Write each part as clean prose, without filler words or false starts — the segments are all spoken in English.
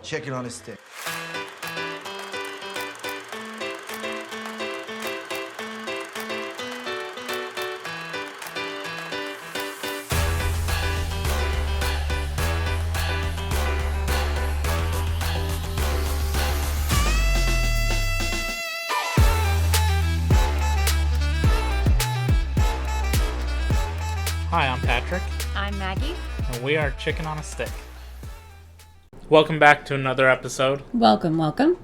Chicken on a stick. Hi, I'm Patrick. I'm Maggie. And we are Chicken on a Stick. Welcome back to another episode. Welcome.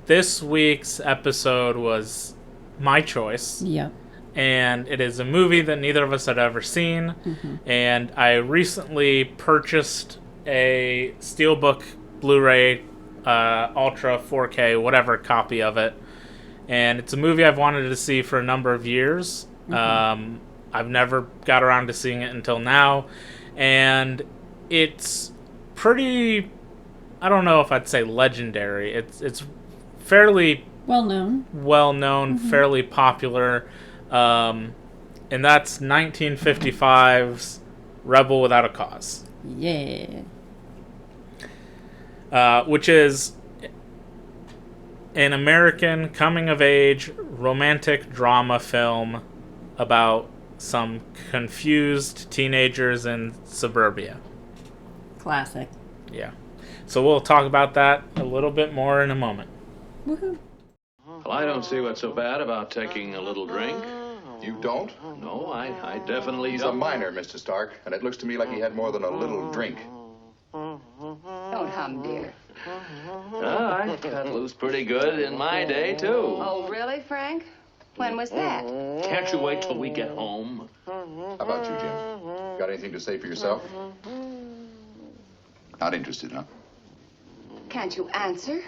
This week's episode was my choice. Yep. And it is a movie that neither of us had ever seen. Mm-hmm. And I recently purchased a Steelbook Blu-ray Ultra 4K, whatever copy of it. And it's a movie I've wanted to see for a number of years. Mm-hmm. I've never got around to seeing it until now, and it's pretty, I don't know if I'd say legendary. It's fairly well-known, mm-hmm. fairly popular, and that's 1955's Rebel Without a Cause. Yeah. Which is an American coming-of-age romantic drama film about some confused teenagers in suburbia. Classic. Yeah. So we'll talk about that a little bit more in a moment. Woohoo. Well, I don't see what's so bad about taking a little drink. You don't? No, I definitely He's don't. a minor, Mr. Stark, and it looks to me like he had more than a little drink. Don't hum, dear. I got loose pretty good in my day, too. Oh, really, Frank? When was that? Can't you wait till we get home? How about you, Jim? Got anything to say for yourself? Not interested, huh? Can't you answer?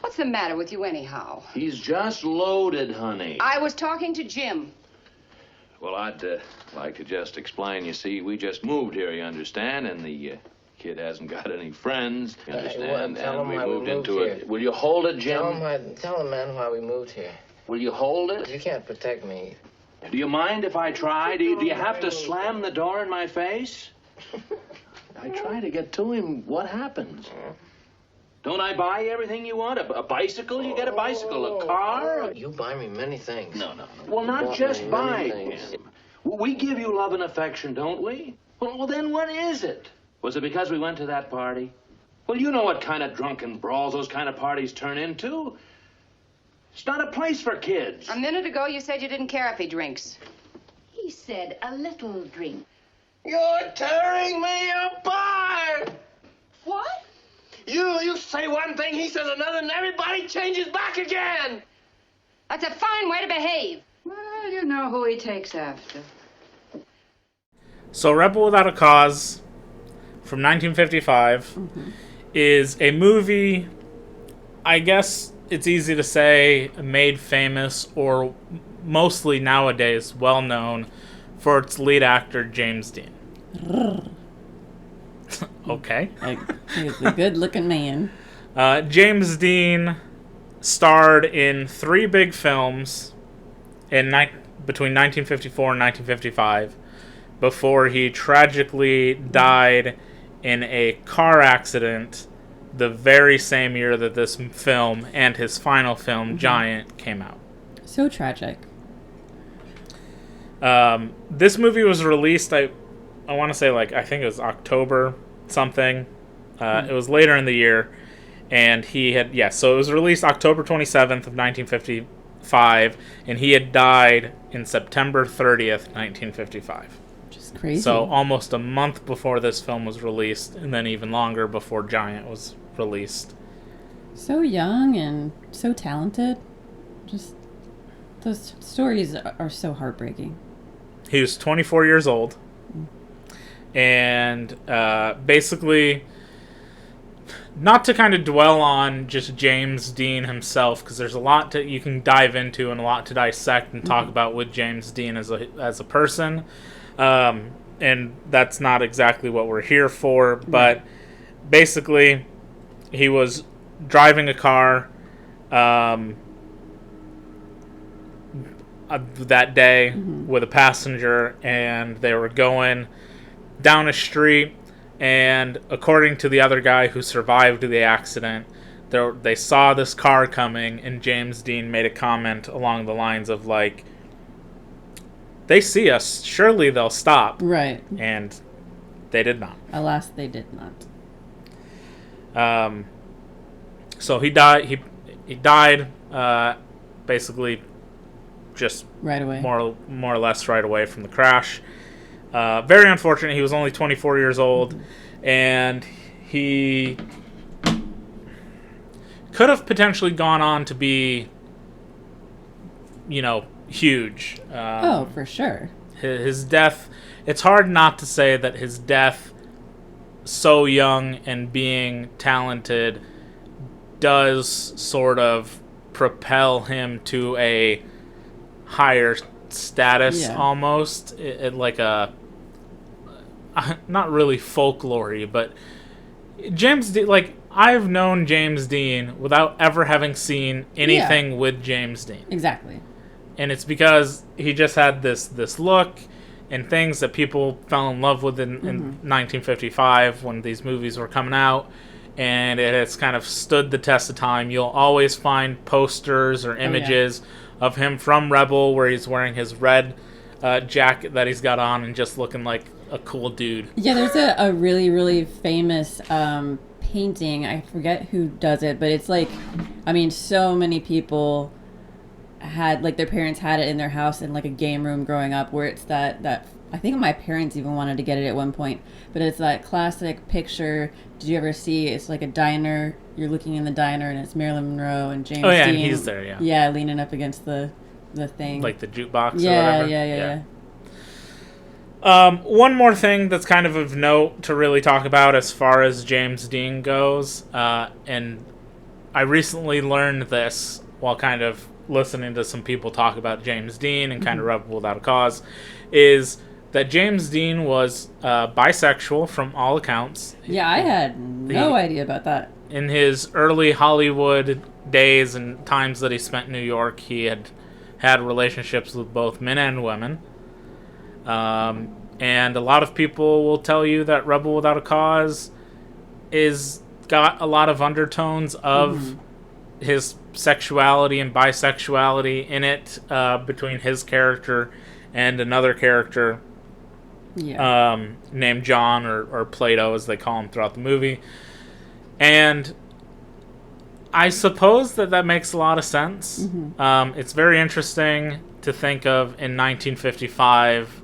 What's the matter with you anyhow? He's just loaded, honey. I was talking to Jim. Well, I'd like to just explain. You see, we just moved here, you understand, and the kid hasn't got any friends, you understand, and we moved into here. it. Will you hold it, Jim? Tell him, man, why we moved here. Will you hold it? You can't protect me. Do you mind if I try? Do you have to slam the door in my face? I try to get to him. What happens? Don't I buy you everything you want? A bicycle? You get a bicycle. A car? You buy me many things. No. Well, not just buy him. We give you love and affection, don't we? Well, then what is it? Was it because we went to that party? Well, you know what kind of drunken brawls those kind of parties turn into. It's not a place for kids. A minute ago, you said you didn't care if he drinks. He said a little drink. You're tearing me apart! What? You say one thing, he says another, and everybody changes back again! That's a fine way to behave. Well, you know who he takes after. So Rebel Without a Cause from 1955 mm-hmm. is a movie, I guess it's easy to say, made famous or mostly nowadays well known for its lead actor, James Dean. Okay. He's a good-looking man. James Dean starred in 3 big films between 1954 and 1955 before he tragically died in a car accident the very same year that this film and his final film, mm-hmm. Giant, came out. So tragic. This movie was released, I want to say, I think it was October something. It was later in the year. And so it was released October 27th of 1955. And he had died in September 30th, 1955. Just crazy. So almost a month before this film was released, and then even longer before Giant was released. So young and so talented. Just those stories are so heartbreaking. He was 24 years old. And basically, not to kind of dwell on just James Dean himself, because there's a lot you can dive into and a lot to dissect and talk about with James Dean as a person. And that's not exactly what we're here for, but basically, he was driving a car that day with a passenger, and they were going down a street, And according to the other guy who survived the accident, they saw this car coming, and James Dean made a comment along the lines of, like, they see us, surely they'll stop. Right. And they did not. Alas, they did not. So he died. He died basically just right away, more or less right away from the crash. Very unfortunate. He was only 24 years old, and he could have potentially gone on to be, huge. Oh, for sure. His death, it's hard not to say that his death, so young and being talented, does sort of propel him to a higher status, almost. Like a, not really folklore-y, but James Dean, like, I've known James Dean without ever having seen anything with James Dean. Exactly. And it's because he just had this look and things that people fell in love with in 1955 when these movies were coming out. And it has kind of stood the test of time. You'll always find posters or images of him from Rebel where he's wearing his red jacket that he's got on and just looking like a cool dude. Yeah, there's a really, really famous painting. I forget who does it, but it's like, I mean, so many people had, like, their parents had it in their house in, like, a game room growing up, where it's that I think my parents even wanted to get it at one point, but it's that classic picture. Did you ever see, it's like a diner, you're looking in the diner and it's Marilyn Monroe and James Dean. Oh yeah, and he's there, yeah. Yeah, leaning up against the thing. Like the jukebox or yeah, whatever. Yeah. One more thing that's kind of note to really talk about as far as James Dean goes, and I recently learned this while kind of listening to some people talk about James Dean and kind of Rebel Without a Cause, is that James Dean was bisexual from all accounts. Yeah, I had no idea about that. In his early Hollywood days and times that he spent in New York, he had relationships with both men and women. And a lot of people will tell you that Rebel Without a Cause is got a lot of undertones of his sexuality and bisexuality in it, between his character and another character named John, or Plato as they call him throughout the movie. And I suppose that makes a lot of sense. It's very interesting to think of in 1955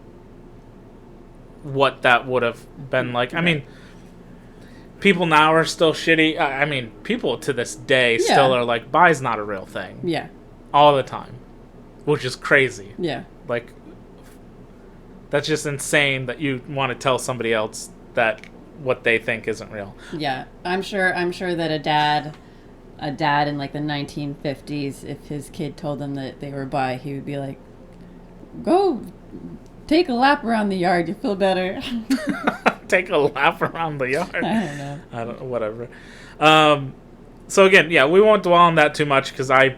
what that would have been like. I mean, people now are still shitty. I mean, people to this day still are like, bi's not a real thing. Yeah. All the time. Which is crazy. Yeah. Like, that's just insane that you want to tell somebody else that what they think isn't real. Yeah. I'm sure that a dad in like the 1950s, if his kid told them that they were bi, he would be like, go take a lap around the yard, you feel better. Take a lap around the yard. I don't know. Whatever. So again, we won't dwell on that too much because I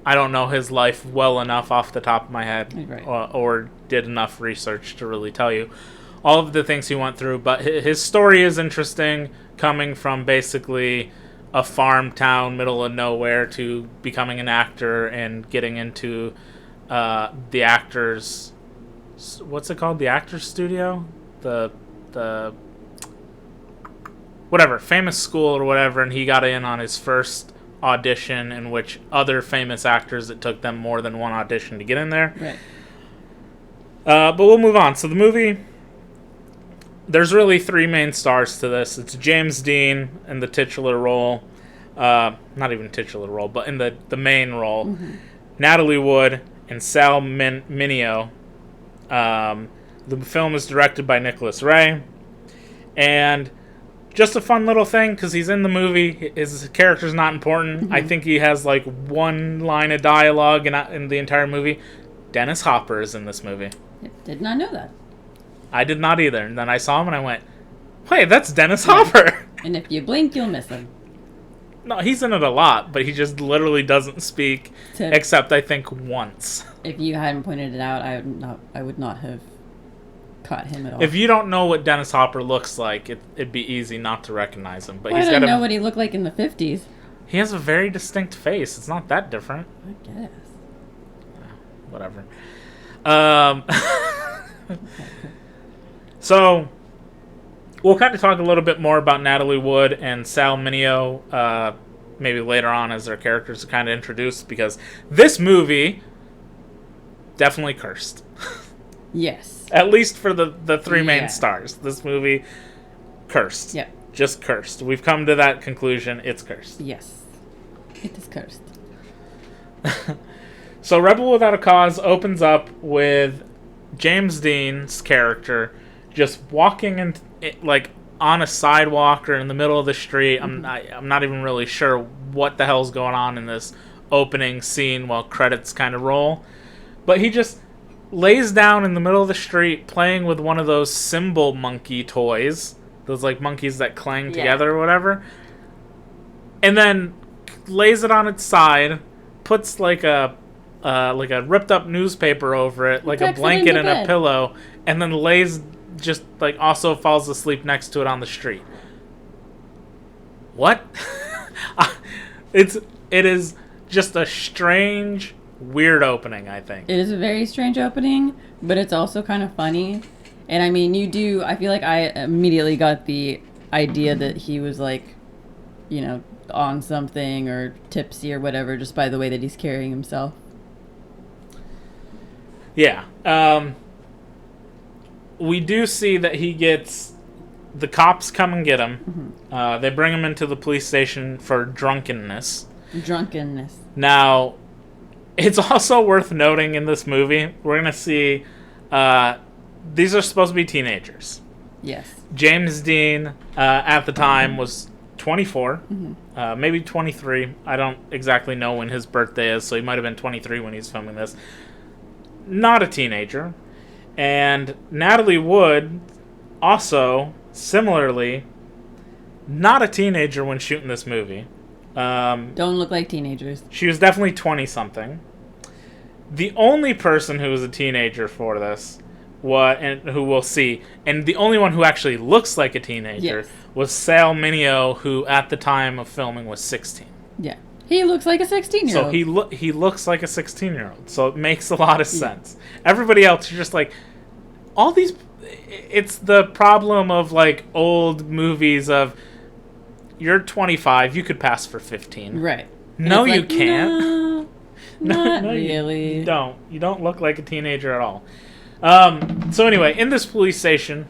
don't know his life well enough off the top of my head, right. or did enough research to really tell you all of the things he went through. But his story is interesting, coming from basically a farm town, middle of nowhere, to becoming an actor and getting into the actors. What's it called? The actors studio? The whatever, famous school or whatever, and he got in on his first audition, in which other famous actors, it took them more than one audition to get in there. Right. But we'll move on. So the movie, there's really three main stars to this. It's James Dean in the titular role. Not even titular role, but in the main role. Natalie Wood and Sal Mineo. The film is directed by Nicholas Ray. And just a fun little thing, because he's in the movie. His character's not important. I think he has like one line of dialogue in the entire movie. Dennis Hopper is in this movie. Did not know that. I did not either. And then I saw him and I went, wait, that's Dennis Hopper. And if you blink, you'll miss him. No, he's in it a lot, but he just literally doesn't speak, except I think once. If you hadn't pointed it out, I would not have caught him at all. If you don't know what Dennis Hopper looks like, it'd be easy not to recognize him. But I he's don't got know what he looked like in the 50s. He has a very distinct face. It's not that different. I guess. Whatever. So, we'll kind of talk a little bit more about Natalie Wood and Sal Mineo maybe later on as their characters are kind of introduced, because this movie definitely cursed. Yes. At least for the three main stars. This movie cursed. Yep. Just cursed. We've come to that conclusion. It's cursed. Yes. It is cursed. So Rebel Without a Cause opens up with James Dean's character just walking in, like, on a sidewalk or in the middle of the street. I'm not even really sure what the hell's going on in this opening scene while credits kind of roll. But he just lays down in the middle of the street playing with one of those cymbal monkey toys. Those, like, monkeys that clang together or whatever. And then lays it on its side, puts, like a ripped up newspaper over it, like a blanket and a pillow, and then lays, just, like, also falls asleep next to it on the street. What? It is just a strange, weird opening, I think. It is a very strange opening, but it's also kind of funny. And I mean, I feel like I immediately got the idea that he was, like, you know, on something or tipsy or whatever, just by the way that he's carrying himself. Yeah. We do see that he gets... The cops come and get him. Mm-hmm. They bring him into the police station for drunkenness. Now, it's also worth noting in this movie, we're going to see... these are supposed to be teenagers. Yes. James Dean, at the time, was 24. Mm-hmm. Maybe 23. I don't exactly know when his birthday is, so he might have been 23 when he's filming this. Not a teenager. And Natalie Wood, also, similarly, not a teenager when shooting this movie. Don't look like teenagers. She was definitely 20-something. The only person who was a teenager for this, and who we'll see, and the only one who actually looks like a teenager, was Sal Mineo, who at the time of filming was 16. Yeah. He looks like a 16-year-old. So he looks like a 16-year-old. So it makes a lot of sense. Everybody else, you're just like, all these... It's the problem of, like, old movies of, you're 25, you could pass for 15. Right. No, you can't. No, not really. You don't. You don't look like a teenager at all. So anyway, in this police station,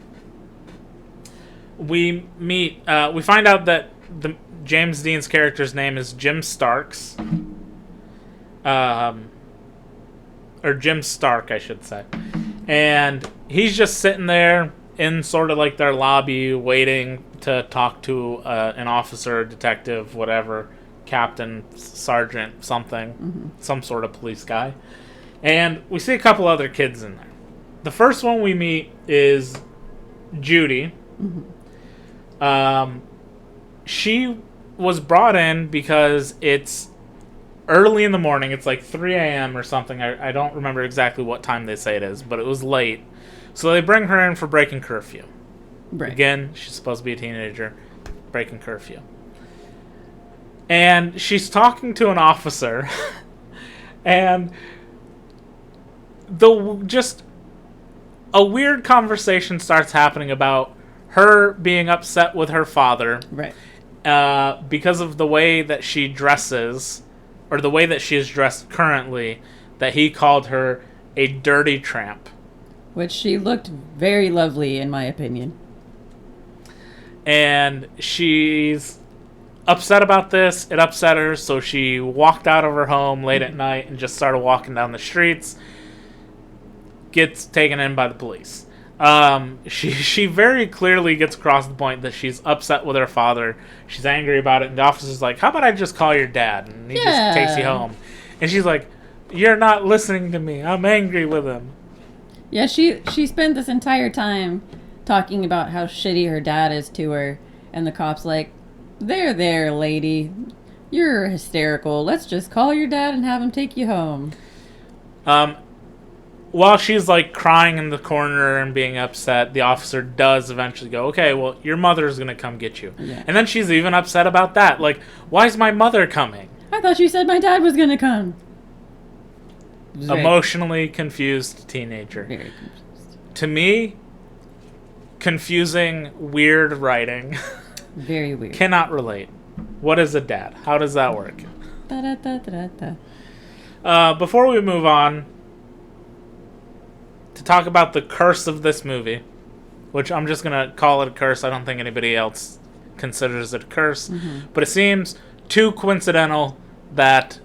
we find out that James Dean's character's name is Jim Starks. Or Jim Stark, I should say. And he's just sitting there in sort of like their lobby waiting to talk to an officer, detective, whatever, captain, sergeant, something, some sort of police guy. And we see a couple other kids in there. The first one we meet is Judy. She was brought in because it's early in the morning. It's like 3 a.m. or something. I don't remember exactly what time they say it is, but it was late. So they bring her in for breaking curfew. Right. Again, she's supposed to be a teenager, breaking curfew. And she's talking to an officer, and just a weird conversation starts happening about her being upset with her father, right? Because of the way that she dresses, or the way that she is dressed currently, that he called her a dirty tramp. Which she looked very lovely, in my opinion. And she's upset about this. It upset her, so she walked out of her home late at night and just started walking down the streets. Gets taken in by the police. She very clearly gets across the point that she's upset with her father. She's angry about it, and the officer's like, how about I just call your dad? And he just takes you home. And she's like, you're not listening to me. I'm angry with him. Yeah, she spent this entire time talking about how shitty her dad is to her, and the cop's like, there, lady. You're hysterical. Let's just call your dad and have him take you home. while she's like crying in the corner and being upset, the officer does eventually go, okay, well, your mother's gonna come get you. Yeah. And then she's even upset about that. Like, why is my mother coming? I thought you said my dad was gonna come. Emotionally confused teenager. Very confused. To me, confusing, weird writing. Very weird. Cannot relate. What is a dad? How does that work? Before we move on to talk about the curse of this movie, which I'm just going to call it a curse. I don't think anybody else considers it a curse. Mm-hmm. But it seems too coincidental that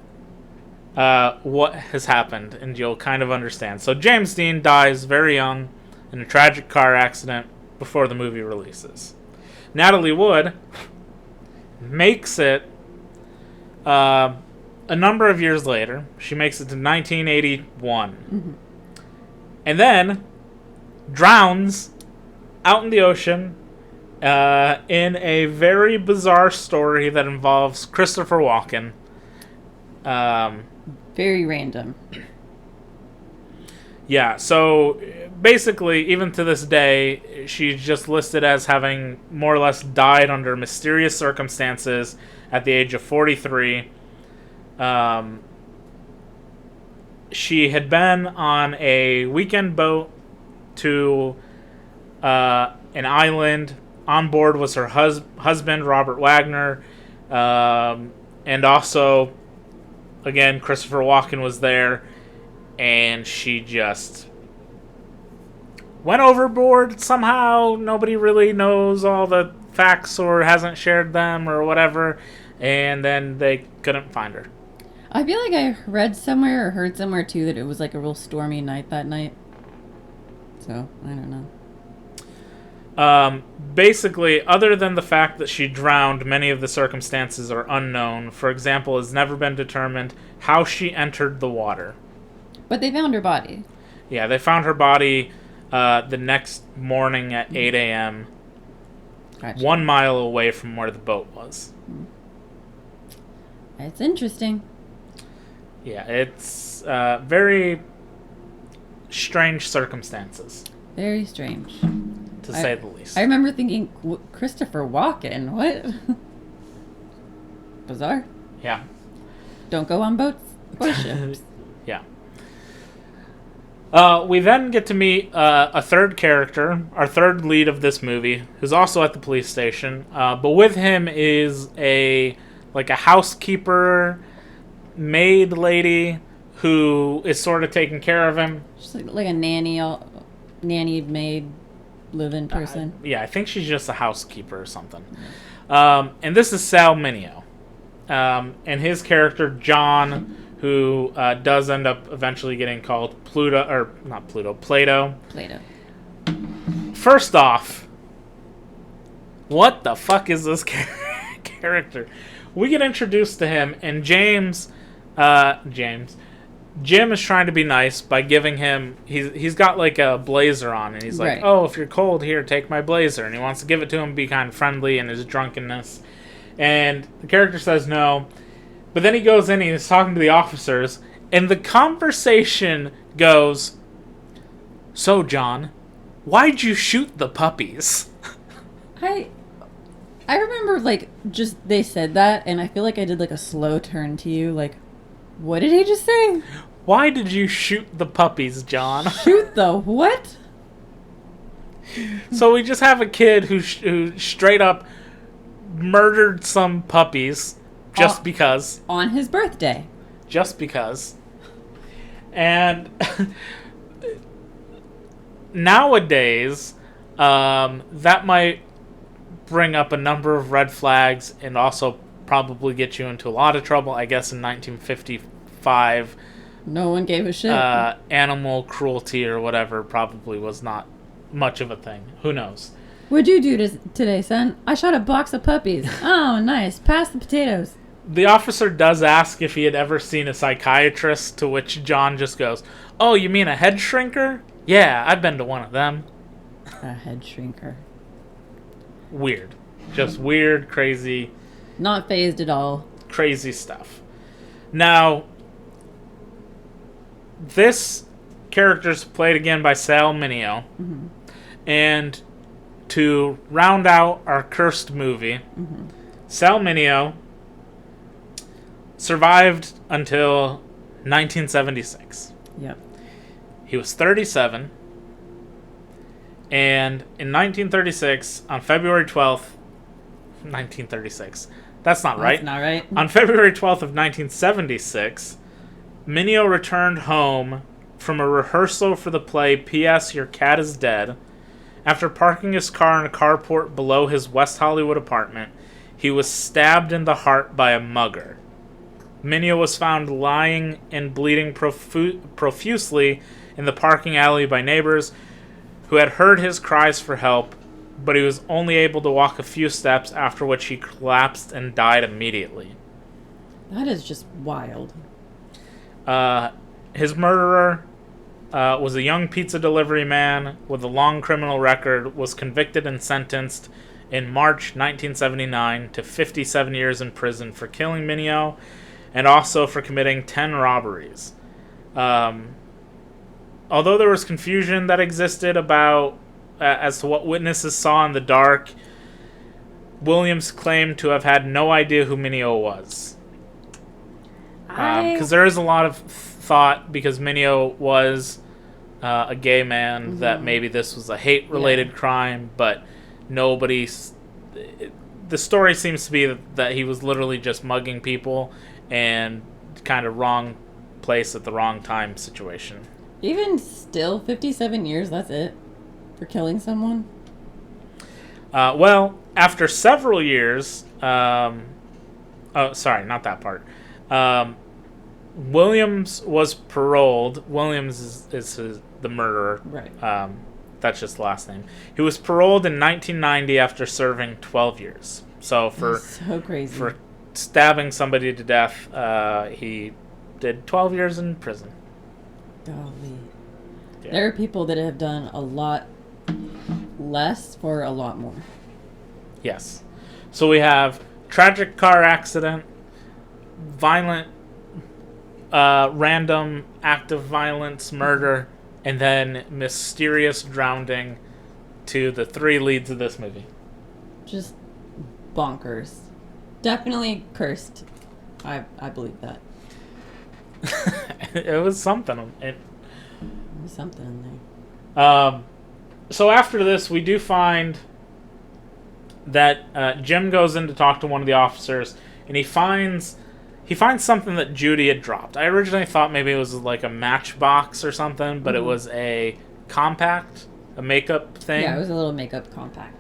what has happened, and you'll kind of understand. So James Dean dies very young in a tragic car accident before the movie releases. Natalie Wood makes it a number of years later. She makes it to 1981. Mm-hmm. And then drowns out in the ocean in a very bizarre story that involves Christopher Walken. Very random. Yeah, so basically, even to this day, she's just listed as having more or less died under mysterious circumstances at the age of 43. She had been on a weekend boat to an island. On board was her husband, Robert Wagner, and also, again, Christopher Walken was there. And she just went overboard somehow. Nobody really knows all the facts or hasn't shared them or whatever. And then they couldn't find her. I feel like I read somewhere or heard somewhere too that it was like a real stormy night that night. So, I don't know. Basically, other than the fact that she drowned, many of the circumstances are unknown. For example, it's never been determined how she entered the water. But they found her body. Yeah, they found her body the next morning at 8 a.m. Gotcha. 1 mile away from where the boat was. It's interesting. Yeah, it's very strange circumstances. Very strange. To say the least. I remember thinking, Christopher Walken, what? Bizarre. Yeah. Don't go on boats or ships. Yeah. We then get to meet a third character, our third lead of this movie, who's also at the police station. But with him is a housekeeper, maid lady who is sort of taking care of him. She's like a nanny maid live-in person. Yeah, I think she's just a housekeeper or something. And this is Sal Mineo. And his character, John, who does end up eventually getting called Plato. Plato. First off, what the fuck is this character? We get introduced to him, and Jim is trying to be nice by giving him, he's got like a blazer on, and he's like, right. Oh, if you're cold, here, take my blazer. And he wants to give it to him, be kind of friendly in his drunkenness. And the character says no. But then he goes in and he's talking to the officers, and the conversation goes, So, John, why'd you shoot the puppies? I remember, just they said that, and I feel like I did, a slow turn to you, what did he just say? Why did you shoot the puppies, John? Shoot the what? So we just have a kid who straight up murdered some puppies just because. On his birthday. Just because. And nowadays, that might bring up a number of red flags and also probably get you into a lot of trouble. I guess in 1955, no one gave a shit. Animal cruelty or whatever probably was not much of a thing. Who knows? What'd you do today, son? I shot a box of puppies. Oh, nice. Pass the potatoes. The officer does ask if he had ever seen a psychiatrist, to which John just goes, Oh, you mean a head shrinker? Yeah, I've been to one of them. A head shrinker. Weird. Just weird, crazy. Not phased at all. Crazy stuff. Now, this characters played again by Sal Mineo. And to round out our cursed movie, Sal Mineo survived until 1976. Yep. He was 37. And in 1936, on February 12th, 1936. That's not right. That's not right. On February 12th of 1976, Mineo returned home from a rehearsal for the play P.S. Your Cat is Dead. After parking his car in a carport below his West Hollywood apartment, he was stabbed in the heart by a mugger. Mineo was found lying and bleeding profusely in the parking alley by neighbors who had heard his cries for help, but he was only able to walk a few steps, after which he collapsed and died immediately. That is just wild. His murderer was a young pizza delivery man with a long criminal record, was convicted and sentenced in March 1979 to 57 years in prison for killing Mineo and also for committing 10 robberies. Although there was confusion that existed about as to what witnesses saw in the dark, Williams claimed to have had no idea who Mineo was. Because there is a lot of thought, because Mineo was a gay man, that maybe this was a hate-related crime, but nobody's... The story seems to be that he was literally just mugging people and kind of wrong place at the wrong time situation. Even still, 57 years, that's it? For killing someone? Well, after several years... oh, sorry, not that part. Williams was paroled. Williams is the murderer. Right. That's just the last name. He was paroled in 1990 after serving 12 years. So so crazy. For stabbing somebody to death, he did 12 years in prison. Golly. Yeah. There are people that have done a lot less for a lot more. Yes. So we have tragic car accident, violent, random act of violence, murder, and then mysterious drowning to the three leads of this movie. Just bonkers. Definitely cursed. I believe that. It was something. There was something in there. So after this, we do find that Jim goes in to talk to one of the officers, and he finds something that Judy had dropped. I originally thought maybe it was like a matchbox or something, but it was a compact, a makeup thing. Yeah, it was a little makeup compact.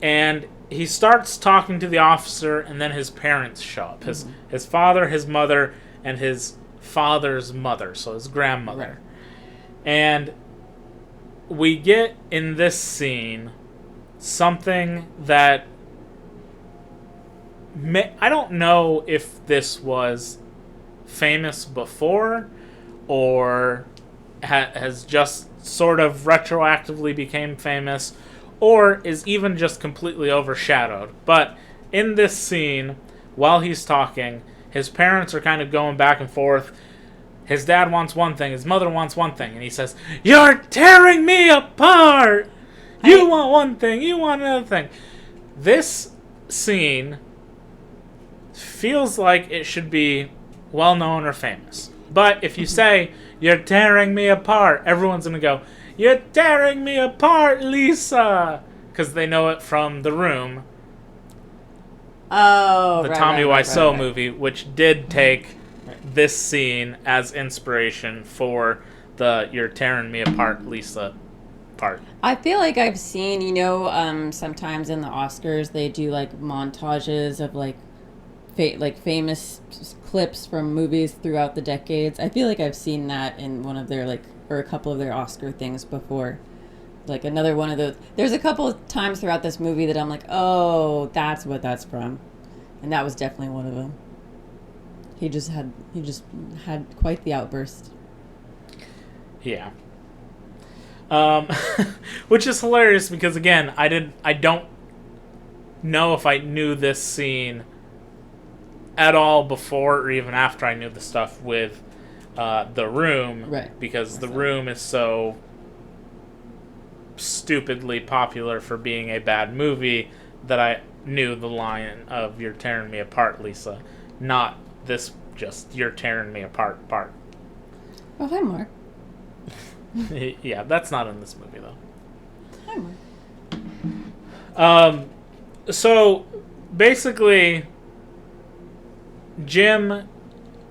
And he starts talking to the officer, and then his parents show up. His father, his mother, and his father's mother, so his grandmother. Right. And we get in this scene something that I don't know if this was famous before or has just sort of retroactively became famous, or is even just completely overshadowed. But in this scene, while he's talking, his parents are kind of going back and forth. His dad wants one thing, his mother wants one thing, and he says, "You're tearing me apart! You want one thing, you want another thing." This scene feels like it should be well-known or famous. But if you say, "You're tearing me apart," everyone's going to go, "You're tearing me apart, Lisa!" Because they know it from The Room. Oh, the Tommy Wiseau movie, which did take this scene as inspiration for the "You're tearing me apart, Lisa" part. I feel like I've seen, sometimes in the Oscars they do like montages of like famous clips from movies throughout the decades. I feel like I've seen that in one of their or a couple of their Oscar things before. Like another one of those. There's a couple of times throughout this movie that I'm like, oh, that's what that's from. And that was definitely one of them. He just had quite the outburst. Yeah. Which is hilarious because, again, I don't know if I knew this scene at all before or even after I knew the stuff with The Room, Right. because The Room is so stupidly popular for being a bad movie that I knew the line of "You're tearing me apart, Lisa," not this just "You're tearing me apart" part. Oh, hi, Mark. Yeah, that's not in this movie though. Hi, Mark. So basically, Jim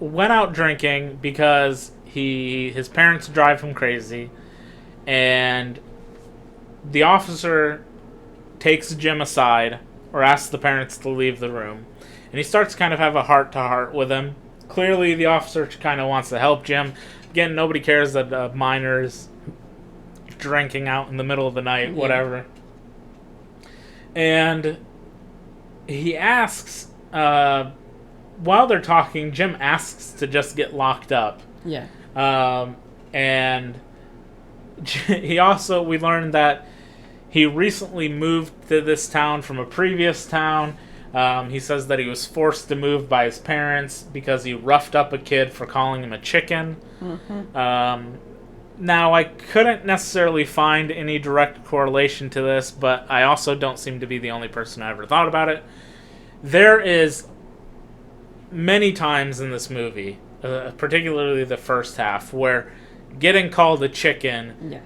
went out drinking because his parents drive him crazy, and the officer takes Jim aside or asks the parents to leave the room, and he starts to kind of have a heart-to-heart with him. Clearly, the officer kind of wants to help Jim. Again, nobody cares that a minor's drinking out in the middle of the night, whatever. And he asks, while they're talking, Jim asks to just get locked up. Yeah. And we learned that he recently moved to this town from a previous town. He says that he was forced to move by his parents because he roughed up a kid for calling him a chicken. Mm-hmm. Now, I couldn't necessarily find any direct correlation to this, but I also don't seem to be the only person who ever thought about it. There is many times in this movie, particularly the first half, where getting called a chicken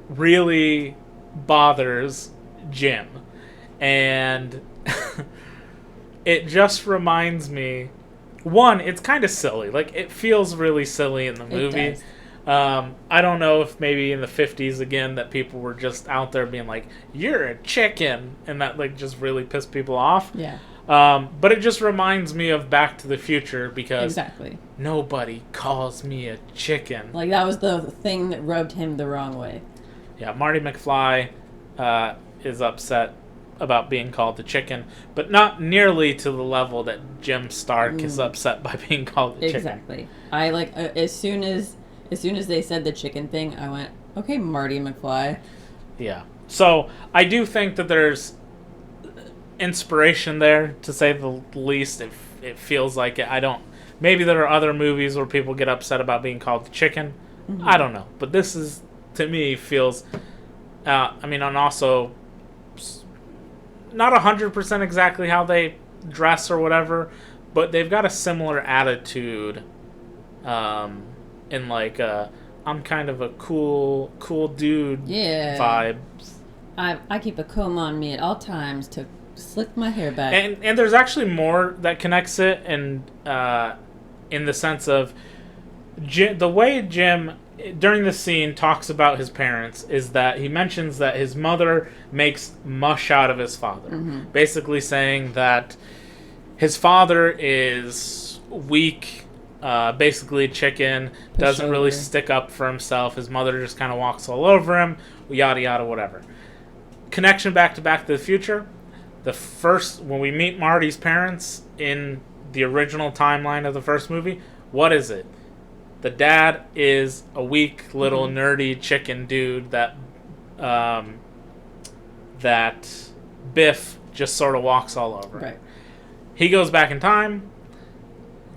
really bothers Jim. And it just reminds me, one, it's kind of silly. Like, it feels really silly in the movie. It does. I don't know if maybe in the 50s again that people were just out there being like, "You're a chicken," and that like just really pissed people off. Yeah. But it just reminds me of Back to the Future because nobody calls me a chicken. Like, that was the thing that rubbed him the wrong way. Yeah, Marty McFly is upset about being called the chicken, but not nearly to the level that Jim Stark is upset by being called the chicken. Exactly. I like as soon as they said the chicken thing, I went, okay, Marty McFly. Yeah. So I do think that there's inspiration there, to say the least. It feels like it. Maybe there are other movies where people get upset about being called the chicken. Mm-hmm. I don't know. But this is, to me, feels, and also not 100% exactly how they dress or whatever, but they've got a similar attitude in like I'm kind of a cool dude vibe. I keep a comb on me at all times to slick my hair back. And there's actually more that connects it, and in the sense of the way Jim during the scene talks about his parents is that he mentions that his mother makes mush out of his father. Mm-hmm. Basically saying that his father is weak, basically a chicken, doesn't really stick up for himself. His mother just kind of walks all over him, yada yada, whatever. Connection back to the Future. When we meet Marty's parents in the original timeline of the first movie, what is it? The dad is a weak little nerdy chicken dude that Biff just sort of walks all over. Right. He goes back in time,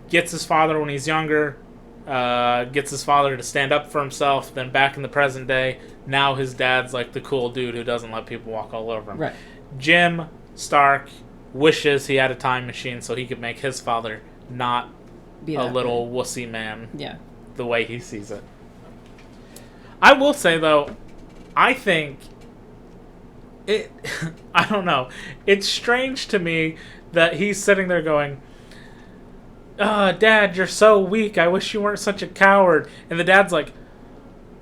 gets his father when he's younger, gets his father to stand up for himself. Then back in the present day, now his dad's like the cool dude who doesn't let people walk all over him. Right. Jim Stark wishes he had a time machine so he could make his father not a little wussy man. Yeah. The way he sees it. I will say though, I think it. I don't know. It's strange to me that he's sitting there going, "Dad, you're so weak. I wish you weren't such a coward." And the dad's like,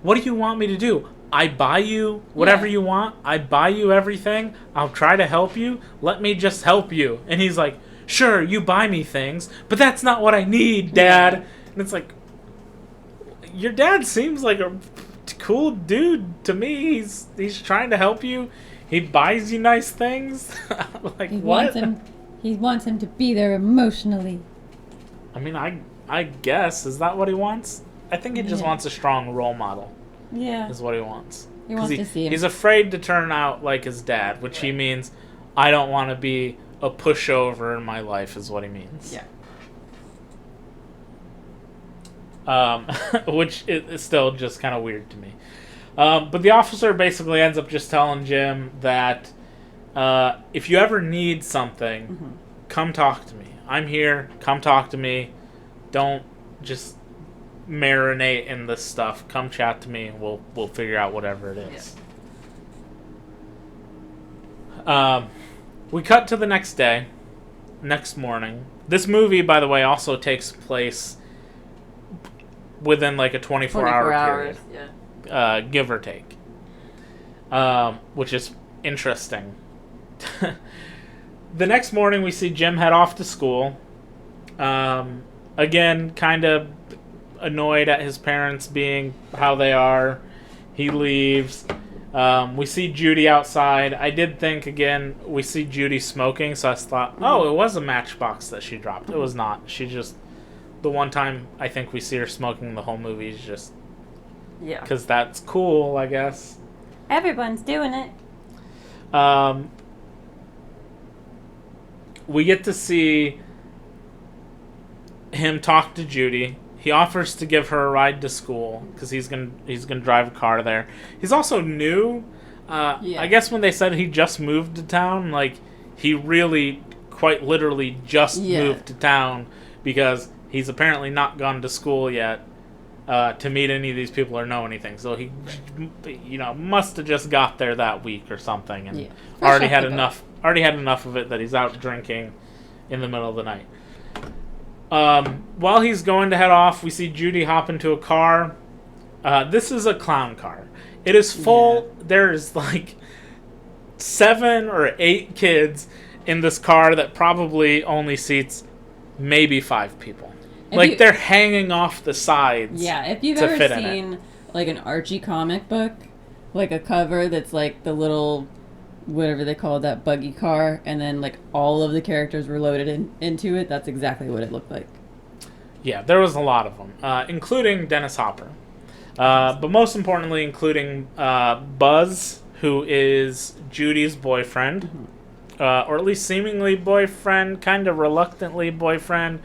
"What do you want me to do? I buy you whatever you want. I buy you everything. I'll try to help you. Let me just help you." And he's like, "Sure, you buy me things, but that's not what I need, Dad." Yeah. And it's like, your dad seems like a cool dude to me. He's trying to help you. He buys you nice things. Like, what? He wants him to be there emotionally. I mean, I guess. Is that what he wants? I think he just wants a strong role model. Yeah. Is what he wants. He wants to see him. He's afraid to turn out like his dad, which he means, I don't want to be a pushover in my life, is what he means. Yeah. which is still just kind of weird to me. But the officer basically ends up just telling Jim that if you ever need something, come talk to me. I'm here. Come talk to me. Don't just marinate in this stuff. Come chat to me, and we'll figure out whatever it is. Yeah. We cut to the next day, next morning. This movie, by the way, also takes place within like a 24-hour period. Yeah. Give or take. Which is interesting. The next morning, we see Jim head off to school. Again, kind of annoyed at his parents being how they are. He leaves. We see Judy outside. I did think, again, we see Judy smoking, so I thought, oh, it was a matchbox that she dropped. It was not. She just, the one time I think we see her smoking the whole movie is just, yeah, because that's cool, I guess. Everyone's doing it. We get to see him talk to Judy. He offers to give her a ride to school because he's gonna drive a car there. He's also new. I guess when they said he just moved to town, like he really quite literally just moved to town because he's apparently not gone to school yet to meet any of these people or know anything. So he, must have just got there that week or something and already had enough of it that he's out drinking in the middle of the night. While he's going to head off, we see Judy hop into a car. This is a clown car. It is full. Yeah. There's like 7 or 8 kids in this car that probably only seats maybe 5 people. They're hanging off the sides. Yeah, if you've ever seen like an Archie comic book, like a cover that's like the little, whatever they call that buggy car, and then like all of the characters were loaded into it, that's exactly what it looked like. Yeah, there was a lot of them, including Dennis Hopper. But most importantly, including Buzz, who is Judy's boyfriend, or at least seemingly boyfriend, kind of reluctantly boyfriend.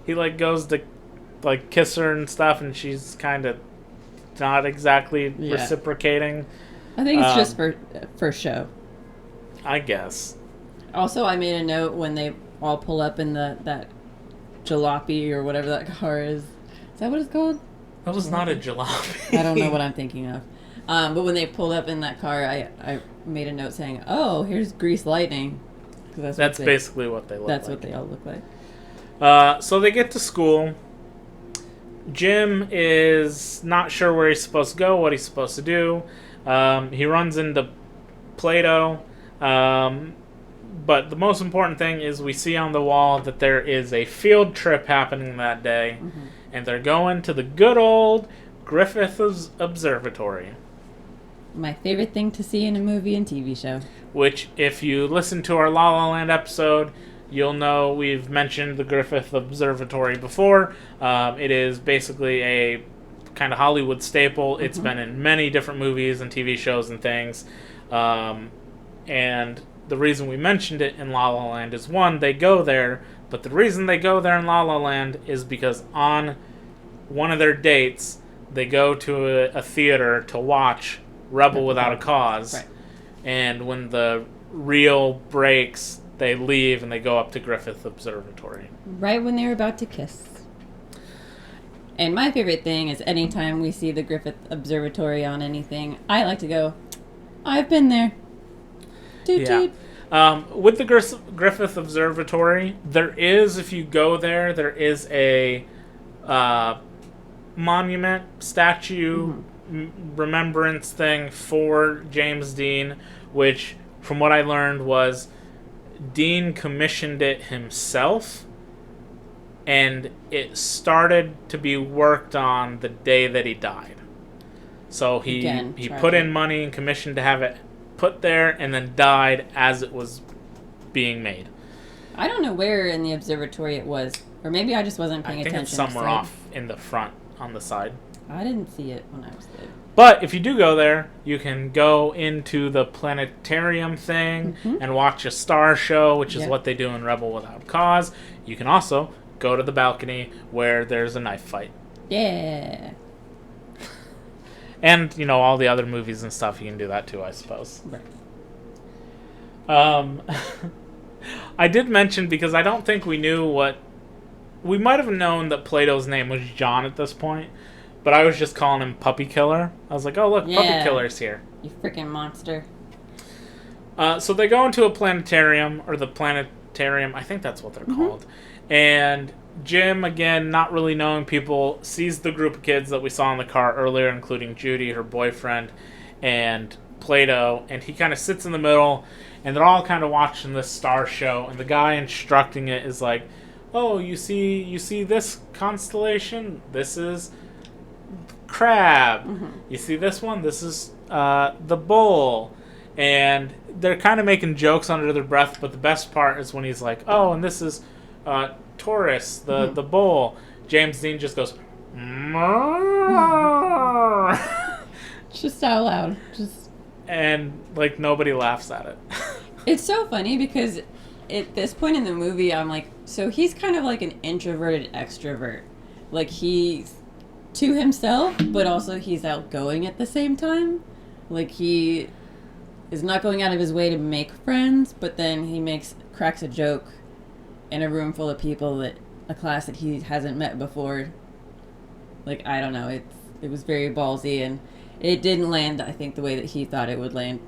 He goes to kiss her and stuff, and she's kind of not exactly reciprocating. I think it's just for show, I guess. Also, I made a note when they all pull up in that jalopy or whatever that car is. Is that what it's called? That was not a jalopy. I don't know what I'm thinking of. But when they pulled up in that car, I made a note saying, "Oh, here's Grease Lightning." That's basically what they look like. That's what they all look like. So they get to school. Jim is not sure where he's supposed to go, what he's supposed to do. He runs into Plato. But the most important thing is we see on the wall that there is a field trip happening that day. Mm-hmm. And they're going to the good old Griffith Observatory. My favorite thing to see in a movie and TV show. Which, if you listen to our La La Land episode, you'll know we've mentioned the Griffith Observatory before. It is basically a kind of Hollywood staple. Mm-hmm. It's been in many different movies and TV shows and things. And the reason we mentioned it in La La Land is, one, they go there, but the reason they go there in La La Land is because on one of their dates, they go to a theater to watch Rebel Without a Cause. Right. And when the reel breaks, they leave and they go up to Griffith Observatory. Right when they were about to kiss. And my favorite thing is anytime we see the Griffith Observatory on anything, I like to go, I've been there. Toot toot. With the Griffith Observatory, there is, if you go there, there is a monument, statue, remembrance thing for James Dean, which, from what I learned, was Dean commissioned it himself, and it started to be worked on the day that he died. So he put in money and commissioned to have it put there, and then died as it was being made. I don't know where in the observatory it was, or maybe I just wasn't paying attention. I think it's somewhere off in the front on the side. I didn't see it when I was there. But if you do go there, you can go into the planetarium thing and watch a star show, which is what they do in Rebel Without Cause. You can also go to the balcony where there's a knife fight. Yeah. And, you know, all the other movies and stuff, you can do that too, I suppose. Right. I did mention, because I don't think we knew what... We might have known that Plato's name was John at this point, but I was just calling him Puppy Killer. I was like, oh, look, Puppy Killer's here. You freaking monster. So they go into a planetarium, or the planetarium, I think that's what they're called. And Jim, again, not really knowing people, sees the group of kids that we saw in the car earlier, including Judy, her boyfriend, and Plato, and he kind of sits in the middle, and they're all kind of watching this star show, and the guy instructing it is like, oh, you see this constellation? This is Crab. You see this one? This is the Bull. And they're kind of making jokes under their breath, but the best part is when he's like, oh, and this is Taurus, the bull. James Dean just goes, Just out loud. And, like, nobody laughs at it. It's so funny because at this point in the movie, I'm like, so he's kind of like an introverted extrovert. Like, he's to himself, but also he's outgoing at the same time. Like, he is not going out of his way to make friends, but then he cracks a joke in a room full of people, a class that he hasn't met before. Like, I don't know, it was very ballsy, and it didn't land, I think, the way that he thought it would land,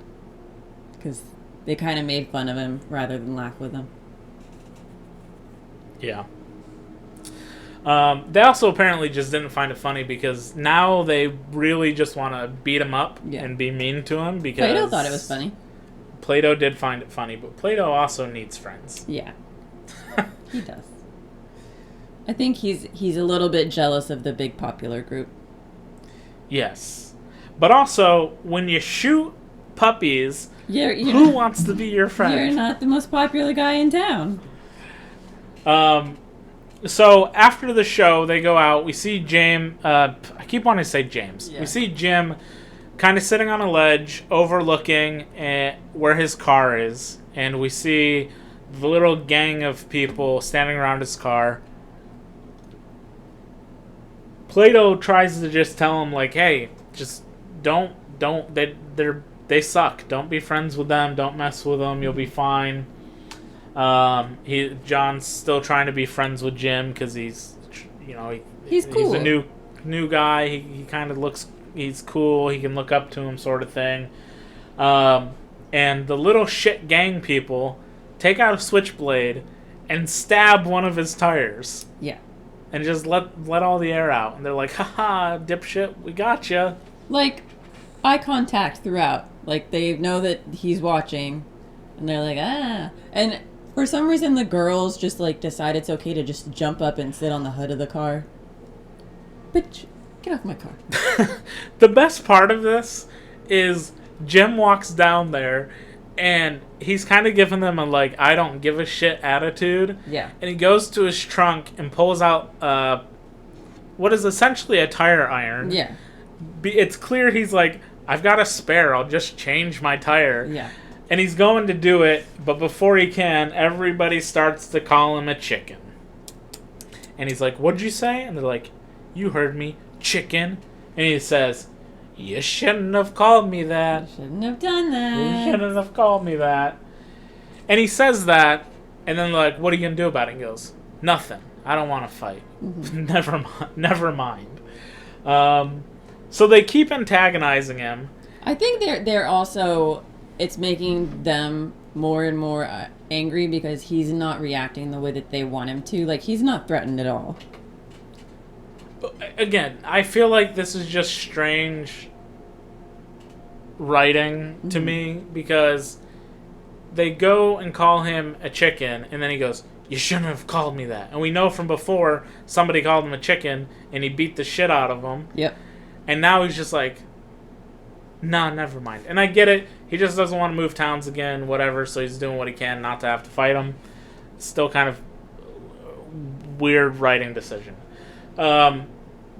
because they kind of made fun of him rather than laugh with him. Yeah. They also apparently just didn't find it funny, because now they really just want to beat him up and be mean to him. Because Plato thought it was funny. Plato did find it funny, but Plato also needs friends. Yeah, he does. I think he's a little bit jealous of the big popular group. Yes. But also, when you shoot puppies, who wants to be your friend? You're not the most popular guy in town. So after the show, they go out. We see James. I keep wanting to say James. Yeah. We see Jim kind of sitting on a ledge overlooking where his car is. And we see the little gang of people standing around his car. Plato tries to just tell him, like, hey, just don't, they suck. Don't be friends with them. Don't mess with them. You'll be fine. John's still trying to be friends with Jim because he's cool. He's a new guy. He kind of looks, he's cool. He can look up to him, sort of thing. And the little shit gang people take out a switchblade and stab one of his tires. Yeah. And just let all the air out. And they're like, haha, dipshit, we gotcha. Like, eye contact throughout. Like, they know that he's watching. And they're like, ah. And for some reason, the girls just, like, decide it's okay to just jump up and sit on the hood of the car. Bitch, get off my car. The best part of this is Jim walks down there, and he's kind of giving them a, like, I don't give a shit attitude. Yeah. And he goes to his trunk and pulls out what is essentially a tire iron. Yeah. It's clear he's like, I've got a spare. I'll just change my tire. Yeah. And he's going to do it, but before he can, everybody starts to call him a chicken. And he's like, what'd you say? And they're like, you heard me, chicken. And he says, you shouldn't have called me that. You shouldn't have done that. You shouldn't have called me that. And he says that, and then they're like, what are you going to do about it? And he goes, nothing. I don't want to fight. Mm-hmm. Never mind. So they keep antagonizing him. I think they're also, it's making them more and more angry because he's not reacting the way that they want him to. Like, he's not threatened at all. Again, I feel like this is just strange writing to me, because they go and call him a chicken, and then he goes, you shouldn't have called me that. And we know from before, somebody called him a chicken, and he beat the shit out of him. Yep. And now he's just like, nah, never mind. And I get it. He just doesn't want to move towns again, whatever, so he's doing what he can not to have to fight him. Still kind of weird writing decision.